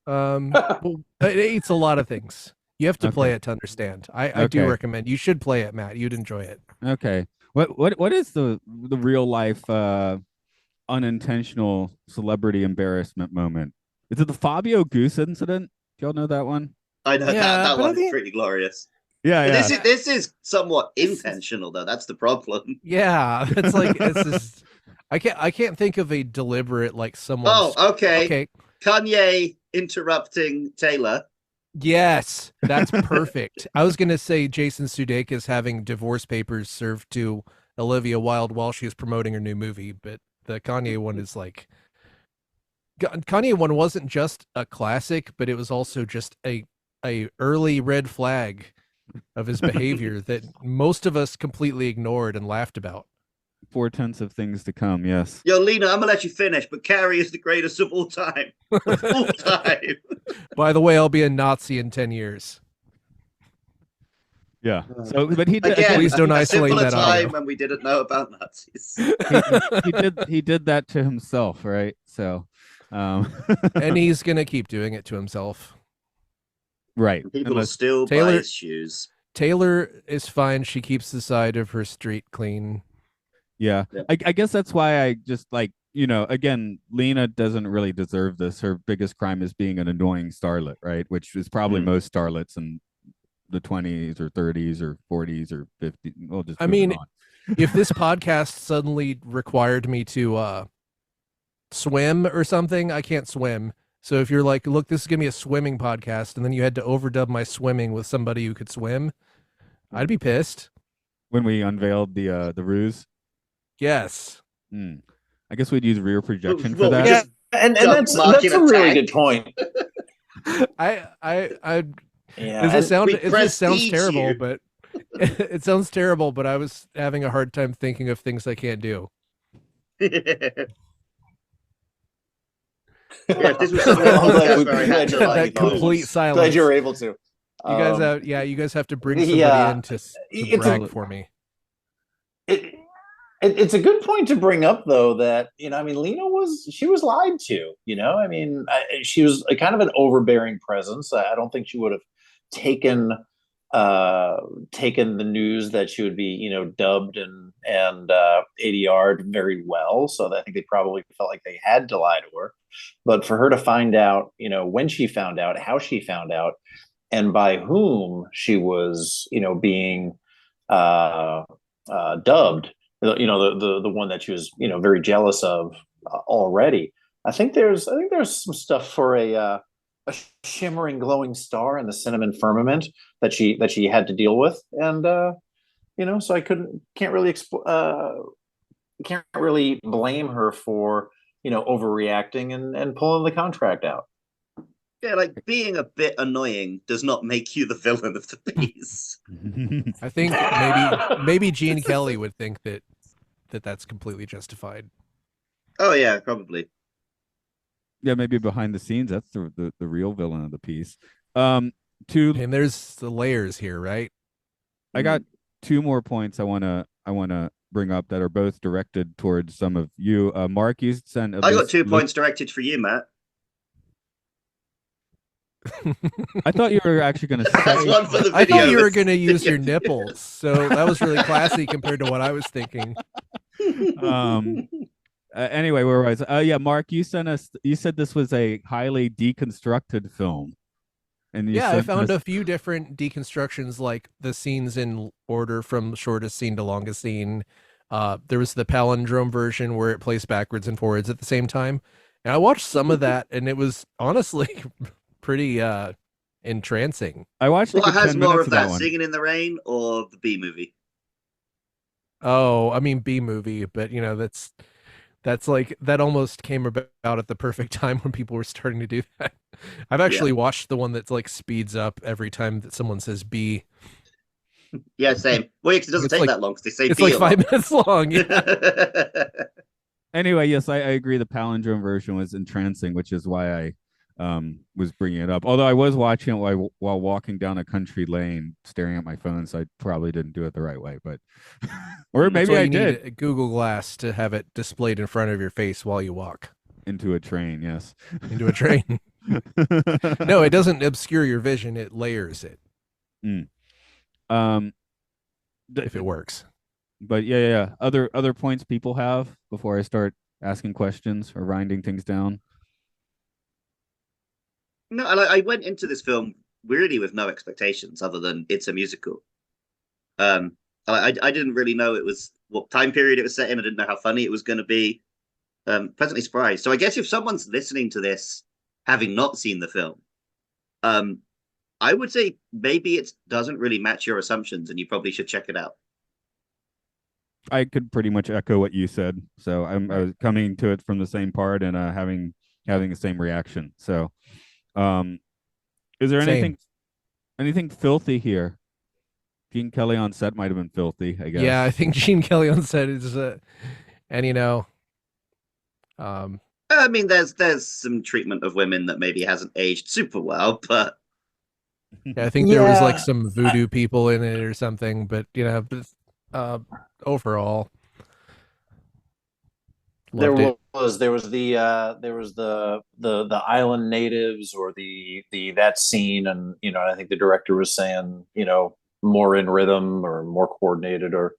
well, it eats a lot of things. You have to play it to understand. I do recommend you should play it, Matt. You'd enjoy it. Okay. What is the real life unintentional celebrity embarrassment moment? Is it the Fabio Goose incident? Do y'all know that one? I know that one's pretty glorious. Yeah, yeah. This is somewhat intentional though. That's the problem. Yeah, it's like I can't think of a deliberate like someone. Oh, okay. Kanye interrupting Taylor. Yes, that's perfect. I was gonna say Jason Sudeikis having divorce papers served to Olivia Wilde while she was promoting her new movie, but the Kanye one is like Kanye one wasn't just a classic, but it was also just a early red flag of his behavior that most of us completely ignored and laughed about. 4/10 of things to come. Yes. Yo, Lena, I'm gonna let you finish, but Carrie is the greatest of all time. Of all time. By the way, I'll be a Nazi in 10 years. Yeah. So, but he did. Again, please don't isolate that time when we didn't know about Nazis. He did that to himself, right? So, and he's gonna keep doing it to himself. Right. People will still buy his shoes. Taylor is fine. She keeps the side of her street clean. Yeah. I guess that's why I just like, again, Lena doesn't really deserve this. Her biggest crime is being an annoying starlet, right? Which is probably most starlets in the 20s or 30s or 40s or 50s. We'll just if this podcast suddenly required me to swim or something, I can't swim. So if you're like, look, this is going to be a swimming podcast, and then you had to overdub my swimming with somebody who could swim, I'd be pissed. When we unveiled the ruse? Yes. I guess we'd use rear projection for that. Yeah, and that's a really good point. This sounds terrible, but it sounds terrible, but I was having a hard time thinking of things I can't do. Yeah, if this was something that complete silence. Glad you were able to. You guys have to bring somebody in to brag for me. It's a good point to bring up, though, that Lena was lied to. She was a kind of an overbearing presence. I don't think she would have taken the news that she would be dubbed and ADR'd very well. So I think they probably felt like they had to lie to her. But for her to find out, when she found out, how she found out, and by whom she was, being dubbed, the one that she was, very jealous of already. I think there's some stuff for a shimmering, glowing star in the cinnamon firmament that she had to deal with, and so I can't really blame her for overreacting and pulling the contract out. Yeah, like being a bit annoying does not make you the villain of the piece. I think maybe Gene Kelly would think that's completely justified. Oh yeah, probably. Yeah, maybe behind the scenes, that's the real villain of the piece. And there's the layers here, right? I got two more points I wanna bring up that are both directed towards some of you. Mark, you sent. I got 2 points directed for you, Matt. I thought you were actually going to say. I thought you were going to use your nipples, so that was really classy compared to what I was thinking. Anyway, where was I? Yeah, Mark, you sent us. You said this was a highly deconstructed film, and I found a few different deconstructions, like the scenes in order from shortest scene to longest scene. There was the palindrome version where it plays backwards and forwards at the same time, and I watched some of that, and it was honestly pretty entrancing. I watched. What has more of that, Singing in the Rain or the B movie? Oh, I mean B movie, but that's like that almost came about at the perfect time when people were starting to do that. I've actually watched the one that's like speeds up every time that someone says B. Yeah, same. Well, yeah, 'cause it doesn't It's take like that long because they say it's be like a 5 minutes long. Yeah. Anyway, yes, I agree. The palindrome version was entrancing, which is why I was bringing it up. Although I was watching it while walking down a country lane, staring at my phone, so I probably didn't do it the right way. But or That's maybe why I you did need a Google Glass to have it displayed in front of your face while you walk into a train. Yes, into a train. No, it doesn't obscure your vision; it layers it Mm. Um, if it works. but yeah. Other points people have before I start asking questions or winding things down. No, I went into this film really with no expectations other than it's a musical. Um, I didn't really know it was what time period it was set in. I didn't know how funny it was going to be. Pleasantly surprised. So I guess if someone's listening to this having not seen the film, um, I would say maybe it doesn't really match your assumptions, and you probably should check it out. I could pretty much echo what you said. So I was coming to it from the same part and having the same reaction. So, um, is there Same. anything filthy here? Gene Kelly on set might have been filthy, I guess. Yeah, I think Gene Kelly on set is, and I mean, there's some treatment of women that maybe hasn't aged super well, but I think there was like Yeah. some voodoo people in it or something. But overall, There loved it. was the island natives or the that scene, and I think the director was saying more in rhythm or more coordinated or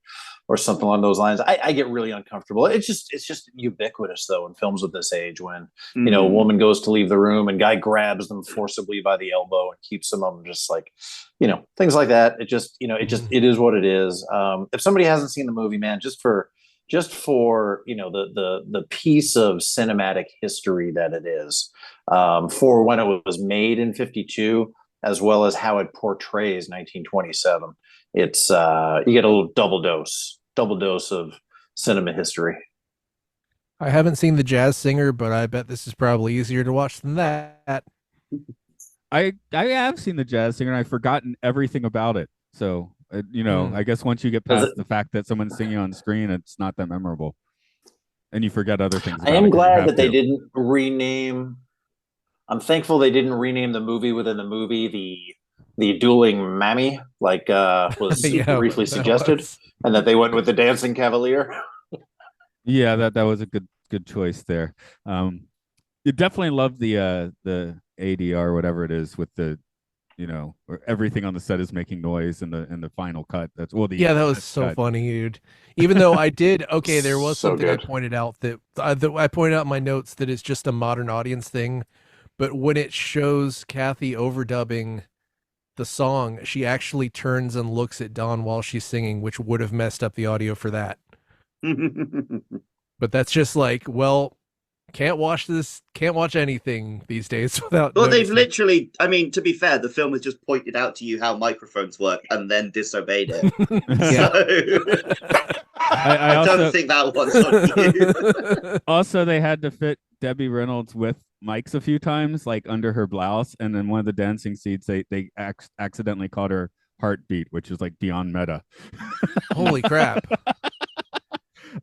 something along those lines. I get really uncomfortable. It's just ubiquitous though in films of this age when a woman goes to leave the room and guy grabs them forcibly by the elbow and keeps them. I'm just like, things like that. It is what it is. If somebody hasn't seen the movie, man, just for the piece of cinematic history that it is, for when it was made in 52, as well as how it portrays 1927. It's you get a little double dose of cinema history. I haven't seen The Jazz Singer, but I bet this is probably easier to watch than that. I have seen the Jazz Singer and I've forgotten everything about it. So I guess once you get past the fact that someone's singing on screen, it's not that memorable, and you forget other things I about it am because you glad have that they to. didn't rename. I'm thankful they didn't rename the movie within the movie the dueling mammy, like was Yeah, briefly that suggested, was. and that they went with the dancing cavalier. Yeah, that was a good choice there. You definitely love the ADR, whatever it is, with the where everything on the set is making noise in the final cut. That's the Yeah, that was so funny, dude. Even though I did, okay, there was So something I good. pointed out that I pointed out in my notes that it's just a modern audience thing. But when it shows Kathy overdubbing the song, she actually turns and looks at Dawn while she's singing, which would have messed up the audio for that. But that's just like, well, can't watch anything these days without well, they've noticing. literally. I mean, to be fair, the film has just pointed out to you how microphones work and then disobeyed it. Yeah. So I I don't also think that one's on you. also they had to fit Debbie Reynolds with mics a few times, like under her blouse, and then one of the dancing scenes they accidentally caught her heartbeat, which is like beyond meta. Holy crap.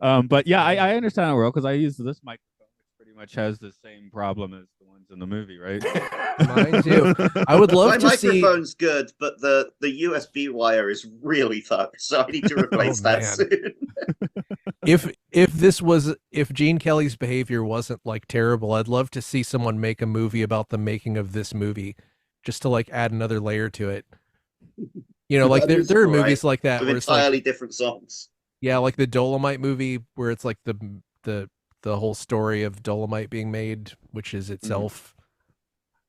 But yeah, I understand how well because I use this microphone, which pretty much has the same problem as the ones in the movie, right? Mine too. I would love My to see. microphone's good, but the USB wire is really fucked, so I need to replace that man. soon. If Gene Kelly's behavior wasn't like terrible, I'd love to see someone make a movie about the making of this movie, just to like add another layer to it. Like That there musical, are movies right? like that With where it's entirely like, different songs. yeah, like the Dolomite movie where it's like the whole story of Dolomite being made, which is itself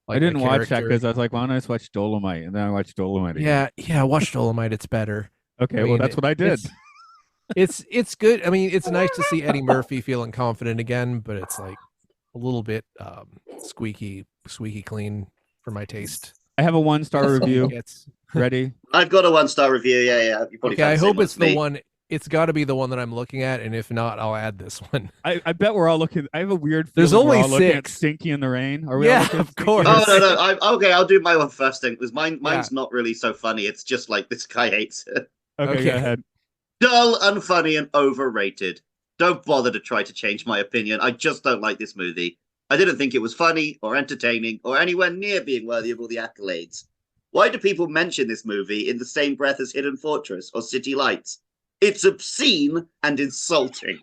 like I didn't a watch that character. because I was like, why don't I just watch Dolomite? And then I watched Dolomite again. Yeah, watch Dolomite. It's better. Okay, I well mean, that's what I did. It's good. I mean, it's nice to see Eddie Murphy feeling confident again, but it's like a little bit squeaky clean for my taste. I have a 1-star review. It's Ready? I've got a 1-star review. Yeah. You probably okay. I found the same hope one it's as the me. one. It's got to be the one that I'm looking at, and if not, I'll add this one. I bet we're all looking. I have a weird feeling There's we're only all looking at 6. Stinky in the Rain. Are we Yeah, all looking at of Stinky course. in the Oh Rain? no! Okay, I'll do my one first thing because mine's Yeah. not really so funny. It's just like this guy hates it. Okay, go ahead. Dull, unfunny, and overrated. Don't bother to try to change my opinion. I just don't like this movie. I didn't think it was funny or entertaining or anywhere near being worthy of all the accolades. Why do people mention this movie in the same breath as Hidden Fortress or City Lights? It's obscene and insulting.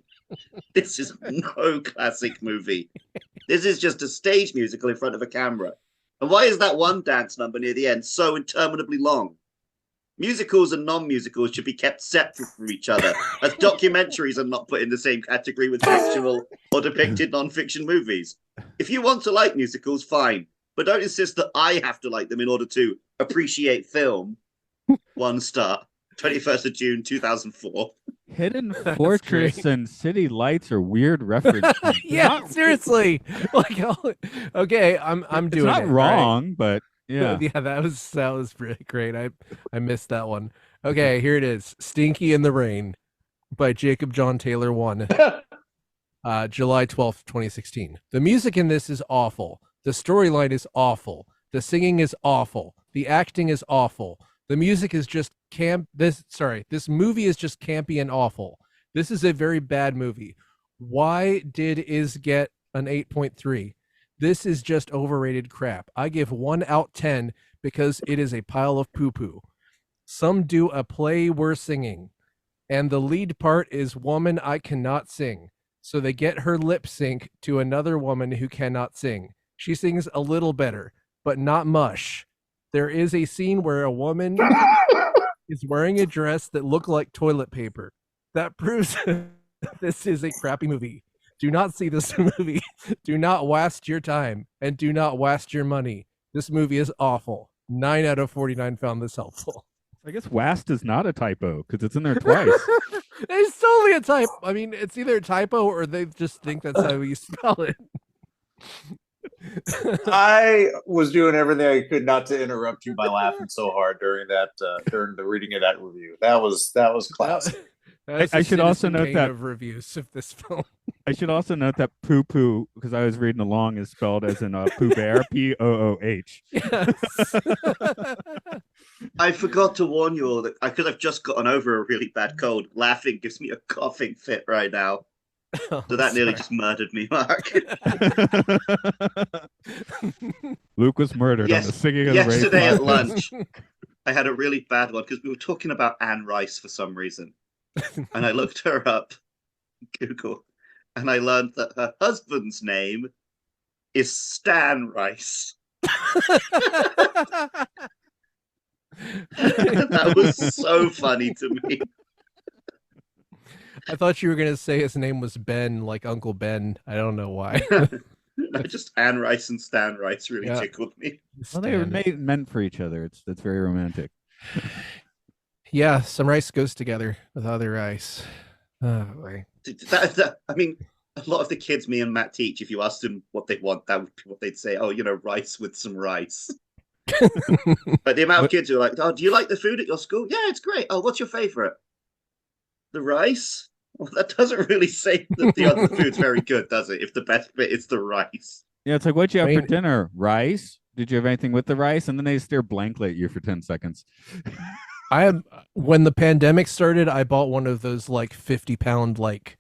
This is no classic movie. This is just a stage musical in front of a camera. And why is that one dance number near the end so interminably long? Musicals and non-musicals should be kept separate from each other, as documentaries are not put in the same category with fictional or depicted non-fiction movies. If you want to like musicals, fine, but don't insist that I have to like them in order to appreciate film. 1 star, 21st of June, 2004. Hidden Fortress and City Lights are weird references. Yeah, seriously. Like, okay, I'm doing it's not it. wrong, Right. but yeah. Yeah, that was pretty great. I missed that one. Okay, here it is. Stinky in the Rain by Jacob John Taylor 1. July 12th, 2016. The music in this is awful. The storyline is awful. The singing is awful. The acting is awful. The music is just this movie is just campy and awful. This is a very bad movie. Why did Is get an 8.3? This is just overrated crap. I give 1 out 10 because it is a pile of poo-poo. Some do a play we're singing, and the lead part is woman I cannot sing. So they get her lip sync to another woman who cannot sing. She sings a little better, but not much. There is a scene where a woman is wearing a dress that looked like toilet paper. That proves this is a crappy movie. Do not see this movie. Do not waste your time, and do not waste your money. This movie is awful. 9 out of 49 found this helpful. I guess "wast" is not a typo because it's in there twice. It's totally a typo. I mean, it's either a typo or they just think that's how you spell it. I was doing everything I could not to interrupt you by laughing so hard during the reading of that review. That was classic. I should also note that of reviews of this film. I should also note that "poo poo" because I was reading along is spelled as in Pooh Bear, P-O-O-H. Yes. I forgot to warn you all that because I've just gotten over a really bad cold. Laughing gives me a coughing fit right now. So that nearly just murdered me, Mark. Luke was murdered on the Singing of the Rain. Yesterday at lunch, I had a really bad one because we were talking about Anne Rice for some reason. And I looked her up on Google, and I learned that her husband's name is Stan Rice. That was so funny to me. I thought you were going to say his name was Ben, like Uncle Ben. I don't know why. No, just Anne Rice and Stan Rice really tickled me. Well, they were meant for each other. That's very romantic. Yeah, some rice goes together with other rice. Oh, boy. I mean, a lot of the kids me and Matt teach, if you asked them what they want, that would be what they'd say. Oh, rice with some rice. But the amount of kids who are like, oh, do you like the food at your school? Yeah, it's great. Oh, what's your favorite? The rice? Well, that doesn't really say that the other food's very good, does it? If the best bit is the rice. Yeah, it's like, what'd you have for dinner? Rice? Did you have anything with the rice? And then they stare blankly at you for 10 seconds. When the pandemic started, I bought one of those like 50-pound, like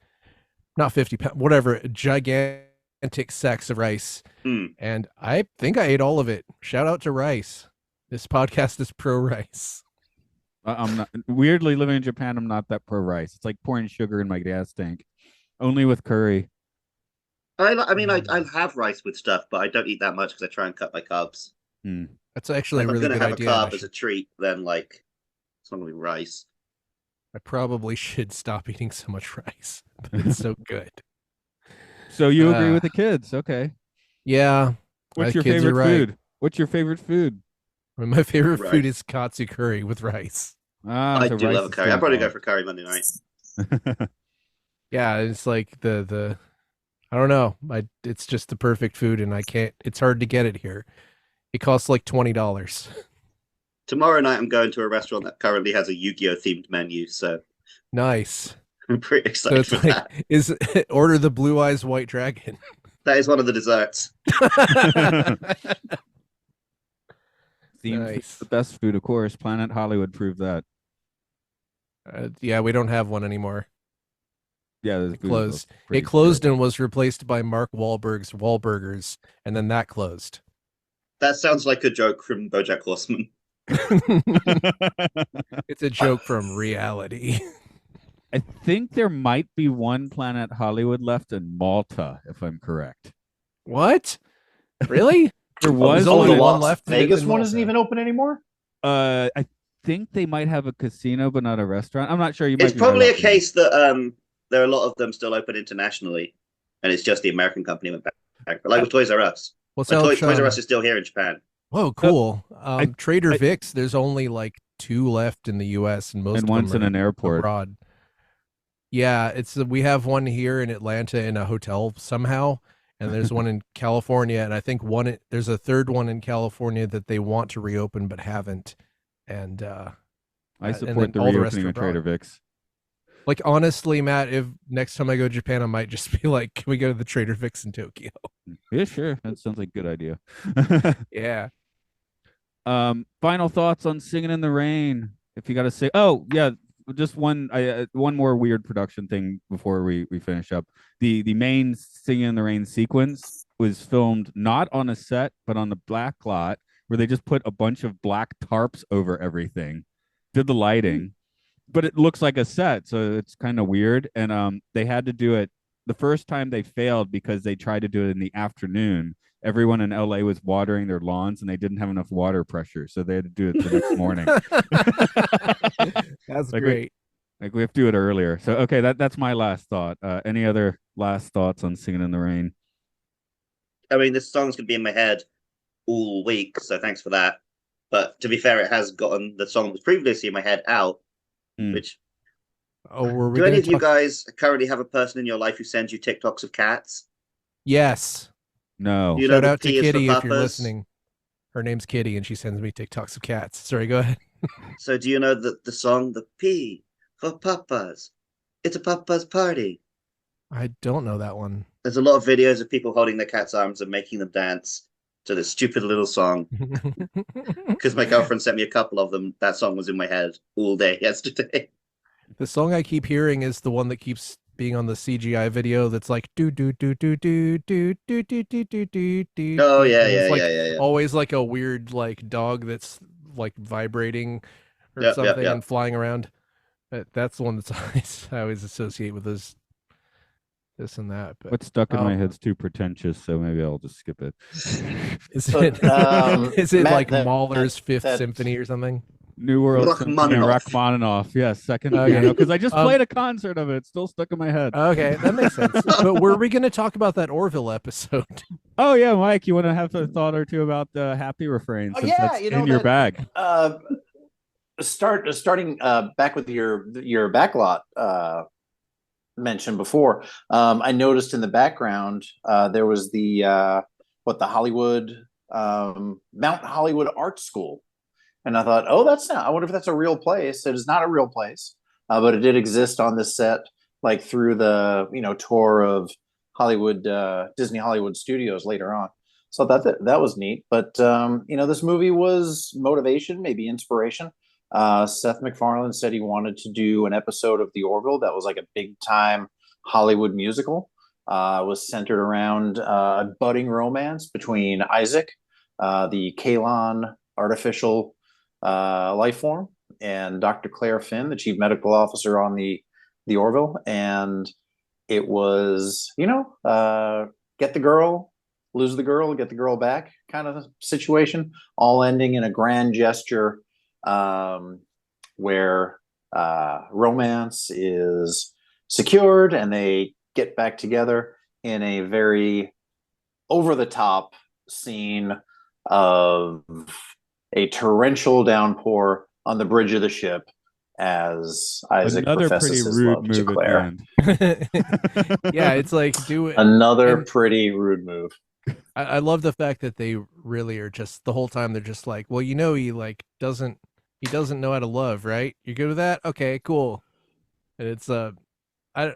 not 50-pound, whatever, gigantic sacks of rice. And I think I ate all of it. Shout out to rice. This podcast is pro rice. I'm not weirdly living in Japan. I'm not that pro rice. It's like pouring sugar in my gas tank, only with curry. I mean, I have rice with stuff, but I don't eat that much because I try and cut my carbs. That's actually a really good idea. I'm going to have a carb as a treat, then like it's not going to be rice. I probably should stop eating so much rice, but it's so good. So you agree with the kids? Okay. Yeah. What's your favorite food? What's your favorite food? My favorite food is katsu curry with rice. I do love a curry. I'd probably go for curry Monday night. Yeah, it's like the I don't know. It's just the perfect food, and it's hard to get it here. It costs like $20. Tomorrow night I'm going to a restaurant that currently has a Yu-Gi-Oh themed menu, so nice. I'm pretty excited for that. Order the Blue Eyes White Dragon. That is one of the desserts. Nice. The best food, of course. Planet Hollywood proved that. Yeah, we don't have one anymore. Yeah, It closed. It closed and was replaced by Mark Wahlberg's Wahlburgers, and then that closed. That sounds like a joke from BoJack Horseman. It's a joke from reality. I think there might be one Planet Hollywood left in Malta, if I'm correct. What? Really? There There's was only one the in- Las left in Vegas one Malta. isn't even open anymore. I think they might have a casino, but not a restaurant. I'm not sure. You might It's be probably right a case that there are a lot of them still open internationally, and it's just the American company went back. Like with Toys R Us. What's Like, else? Toys R Us is still here in Japan. Whoa, cool. Trader I- Vic's. There's only like 2 left in the U.S. and most and of one's them in an airport. abroad. Yeah, it's we have one here in Atlanta in a hotel somehow, and there's one in California, and I think there's a third one in California that they want to reopen but haven't. And I and support then the all the rest reopening are of Trader abroad. Vic's. Like honestly, Matt, if next time I go to Japan, I might just be like, "Can we go to the Trader Vic's in Tokyo?" Yeah, sure. That sounds like a good idea. Yeah. Final thoughts on Singing in the Rain. If you got to say, oh yeah, just one more weird production thing before we finish up. The main Singing in the Rain sequence was filmed not on a set but on the black lot where they just put a bunch of black tarps over everything, did the lighting, but it looks like a set, so it's kind of weird. And they had to do it the first time. They failed because they tried to do it in the afternoon. Everyone in LA was watering their lawns and they didn't have enough water pressure, so they had to do it the next morning. That's Like great. Like we have to do it earlier. So okay, that's my last thought. Any other last thoughts on Singing in the Rain? I mean, this song's gonna be in my head all week, so thanks for that. But to be fair, it has gotten the song that was previously in my head out. Which Oh, were we do any gonna of you guys currently have a person in your life who sends you TikToks of cats? Yes. No. You know Shout the out to P is for Kitty if you're Papas? listening. Her name's Kitty, and she sends me TikToks of cats. Sorry, go ahead. So do you know the song, the P for Papas? It's a Papa's party. I don't know that one. There's a lot of videos of people holding their cat's arms and making them dance to this stupid little song. Because my girlfriend sent me a couple of them. That song was in my head all day yesterday. The song I keep hearing is the one that keeps being on the CGI video. That's like do do do do do do do do do do do do. Oh yeah, It's yeah, like yeah. always like a weird like dog that's like vibrating or Yep, something yep. and flying around. That's the one that's I always associate with this and that. But What's stuck in my head's too pretentious, so maybe I'll just skip it. is But, it is it Matt, like that- Mahler's Fifth that- Symphony or something? New World Symphony, Rachmaninoff. Rachmaninoff. Yeah, second Okay. piano. Because I just Um, played a concert of it. It's still stuck in my head. Okay, that makes sense. But were we going to talk about that Orville episode? Oh yeah, Mike, you want to have a thought or two about the happy refrain? Oh, Since yeah, that's you know, in your that- bag. Starting back with your backlot mentioned before. I noticed in the background there was the Hollywood Mount Hollywood Art School, and I thought, oh, that's not. I wonder if that's a real place. It is not a real place, but it did exist on the set, like through the tour of Hollywood Disney Hollywood Studios later on. So that was neat. But this movie was motivation, maybe inspiration. Seth MacFarlane said he wanted to do an episode of The Orville that was like a big time Hollywood musical. Was centered around a budding romance between Isaac, the Kalon artificial life form, and Dr. Claire Finn, the chief medical officer on the Orville. And it was, get the girl, lose the girl, get the girl back kind of situation, all ending in a grand gesture where romance is secured and they get back together in a very over-the-top scene of a torrential downpour on the bridge of the ship as Isaac Another professes pretty his rude love to move at Claire. the end. Yeah, it's like do it. Another And- pretty rude move. I love the fact that they really are just the whole time they're just like, well, he like doesn't know how to love, right? You're good with that? Okay, cool. And it's I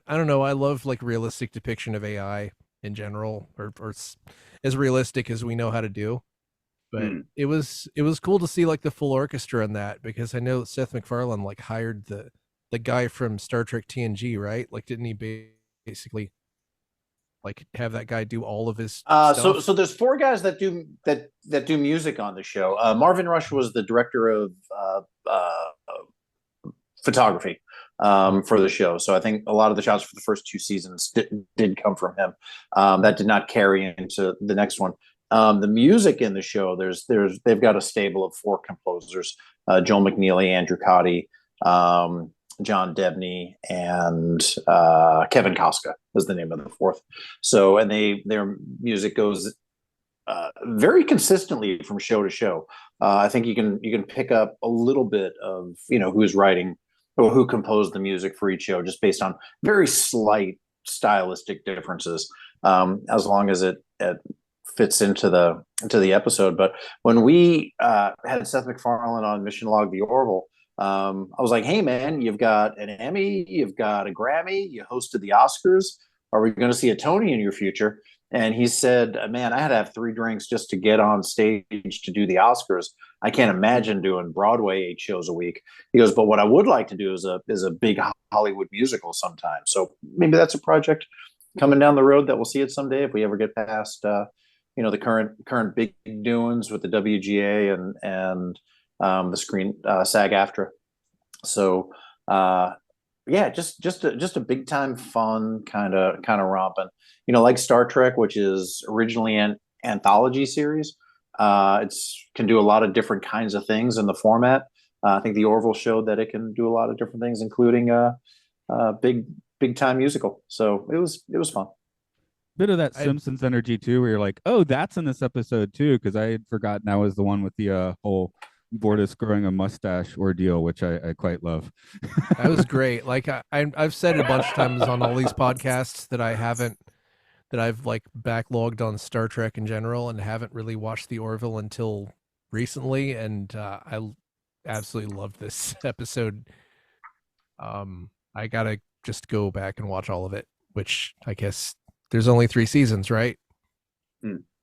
don't know. I love like realistic depiction of AI in general, or as realistic as we know how to do. But it was cool to see like the full orchestra in that, because I know Seth MacFarlane like hired the the guy from Star Trek TNG, right? Like, didn't he basically like have that guy do all of his stuff? So there's four guys that do music on the show. Marvin Rush was the director of photography for the show. So I think a lot of the shots for the first two seasons did come from him. That did not carry into the next one. The music in the show, they've got a stable of four composers: Joel McNeely, Andrew Cotty, John Debney, and Kevin Koska is the name of the fourth. So, and their music goes very consistently from show to show. I think you can pick up a little bit of who's writing or who composed the music for each show, just based on very slight stylistic differences, as long as it fits into the episode. But when we had Seth MacFarlane on Mission Log the Orville, I was like, hey man, you've got an Emmy, you've got a Grammy, you hosted the Oscars. Are we going to see a Tony in your future? And he said, man, I had to have 3 drinks just to get on stage to do the Oscars. I can't imagine doing Broadway 8 shows a week. He goes, but what I would like to do is a big Hollywood musical sometime. So maybe that's a project coming down the road that we'll see it someday if we ever get past the current big doings with the WGA and the screen SAG-AFTRA. So yeah, just a big time fun kind of romping. Like Star Trek, which is originally an anthology series. It's can do a lot of different kinds of things in the format. I think the Orville showed that it can do a lot of different things, including a big time musical. So it was fun. Bit of that Simpsons energy too, where you're like, oh, that's in this episode too, because I had forgotten that was the one with the whole Bortus growing a mustache ordeal, which I quite love. That was great. Like I've said it a bunch of times on all these podcasts that I've like backlogged on Star Trek in general and haven't really watched the Orville until recently, and I absolutely loved this episode. I gotta just go back and watch all of it, which I guess there's only 3 seasons, right?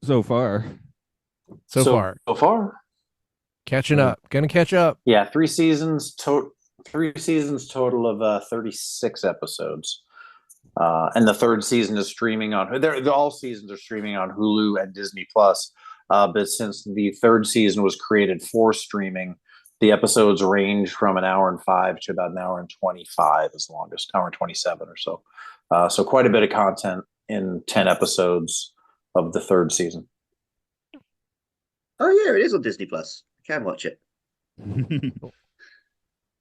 So far. So far. Catching up. Gonna catch up. Yeah, 3 seasons total. 3 seasons total of 36 episodes. And the third season is streaming on. All seasons are streaming on Hulu and Disney Plus. But since the third season was created for streaming, the episodes range from 1 hour and 5 to about 1 hour and 25, as longest, 1 hour and 27 or so. So quite a bit of content in 10 episodes of the third season. Oh yeah, it is on Disney Plus. I can watch it.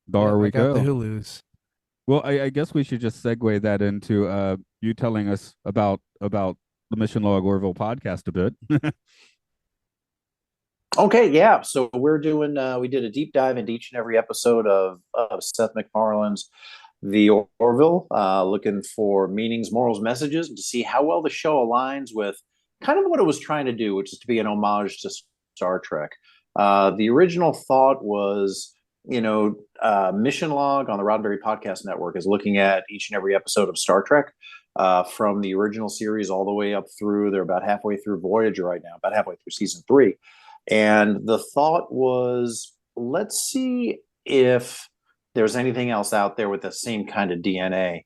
There we go. The Hulus. Well, I guess we should just segue that into you telling us about the Mission Log Orville podcast a bit. Okay, yeah. So we're doing. We did a deep dive into each and every episode of Seth MacFarlane's The Orville, looking for meanings, morals, messages, and to see how well the show aligns with kind of what it was trying to do, which is to be an homage to Star Trek. The original thought was, Mission Log on the Roddenberry Podcast Network is looking at each and every episode of Star Trek, from the original series all the way up through. They're about halfway through Voyager right now, about halfway through season 3. And the thought was, let's see if there's anything else out there with the same kind of DNA.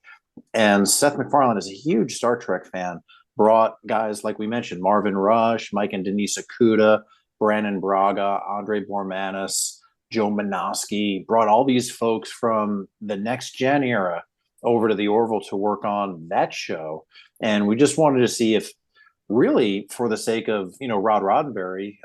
And Seth MacFarlane is a huge Star Trek fan, brought guys like we mentioned, Marvin Rush, Mike and Denise Okuda, Brandon Braga, Andre Bormanis, Joe Menosky, brought all these folks from the Next Gen era over to the Orville to work on that show. And we just wanted to see if, really, for the sake of, Rod Roddenberry,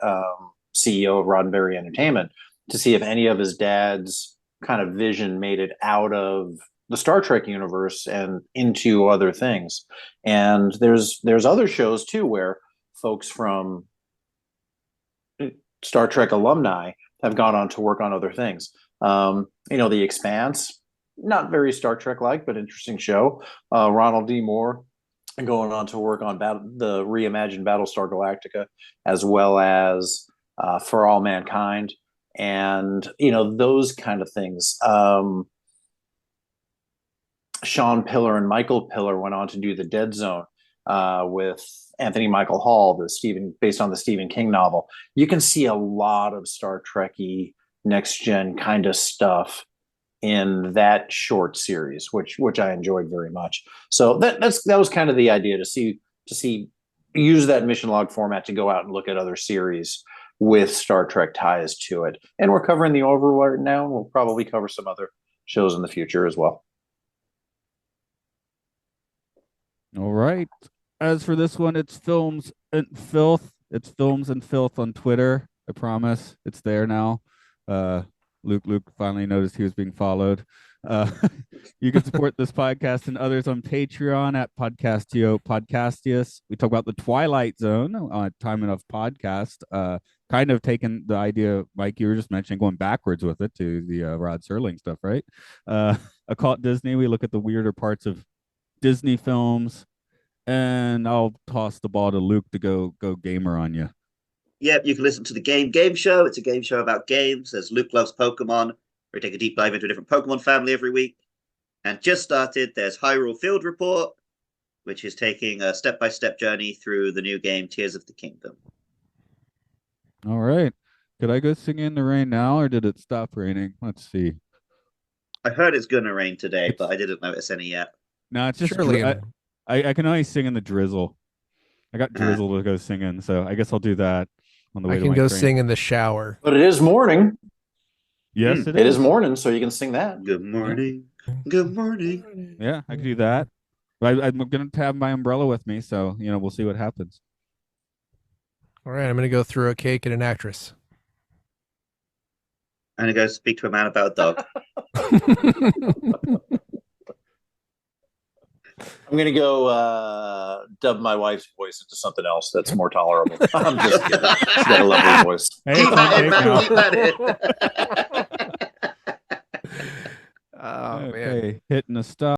CEO of Roddenberry Entertainment, to see if any of his dad's kind of vision made it out of the Star Trek universe and into other things. And there's other shows too where folks from Star Trek alumni have gone on to work on other things. The Expanse, not very Star Trek-like, but interesting show. Ronald D. Moore going on to work on the reimagined Battlestar Galactica, as well as For All Mankind, and those kind of things. Sean Pillar and Michael Pillar went on to do The Dead Zone with Anthony Michael Hall, based on the Stephen King novel. You can see a lot of Star Trek-y, next gen kind of stuff in that short series, which I enjoyed very much. So that was kind of the idea, to see use that mission log format to go out and look at other series with Star Trek ties to it. And we're covering the Orville right now, and we'll probably cover some other shows in the future as well. All right. As for this one, it's Films and Filth. It's Films and Filth on Twitter. I promise it's there now. Luke finally noticed he was being followed. You can support this podcast and others on Patreon at Podcastio Podcastius. We talk about the Twilight Zone on Time Enough Podcast. Kind of taking the idea, Mike, you were just mentioning, going backwards with it to the Rod Serling stuff, right? Occult Disney, we look at the weirder parts of Disney films. And I'll toss the ball to Luke to go gamer on you. Yep, you can listen to the Game Show. It's a game show about games. As Luke loves Pokemon, where we take a deep dive into a different Pokemon family every week. And just started, there's Hyrule Field Report, which is taking a step-by-step journey through the new game, Tears of the Kingdom. All right. Could I go sing in the rain now, or did it stop raining? Let's see. I heard it's going to rain today, but I didn't notice any yet. No, it's just Surely. I can only sing in the drizzle. I got drizzle to go sing in, so I guess I'll do that on the way I to can my go train. sing in the shower. But it is morning. Yes, It is morning, so you can sing that. Good morning. Good morning. Yeah, I can do that. But I'm going to have my umbrella with me, so we'll see what happens. All right, I'm going to go through a cake and an actress. I'm going to go speak to a man about a dog. I'm going to go dub my wife's voice into something else that's more tolerable. I'm just kidding. She's got a lovely voice. Hey, Keep it's that on in, tape man. now. Keep that in. Oh, man. Okay, hitting a stop.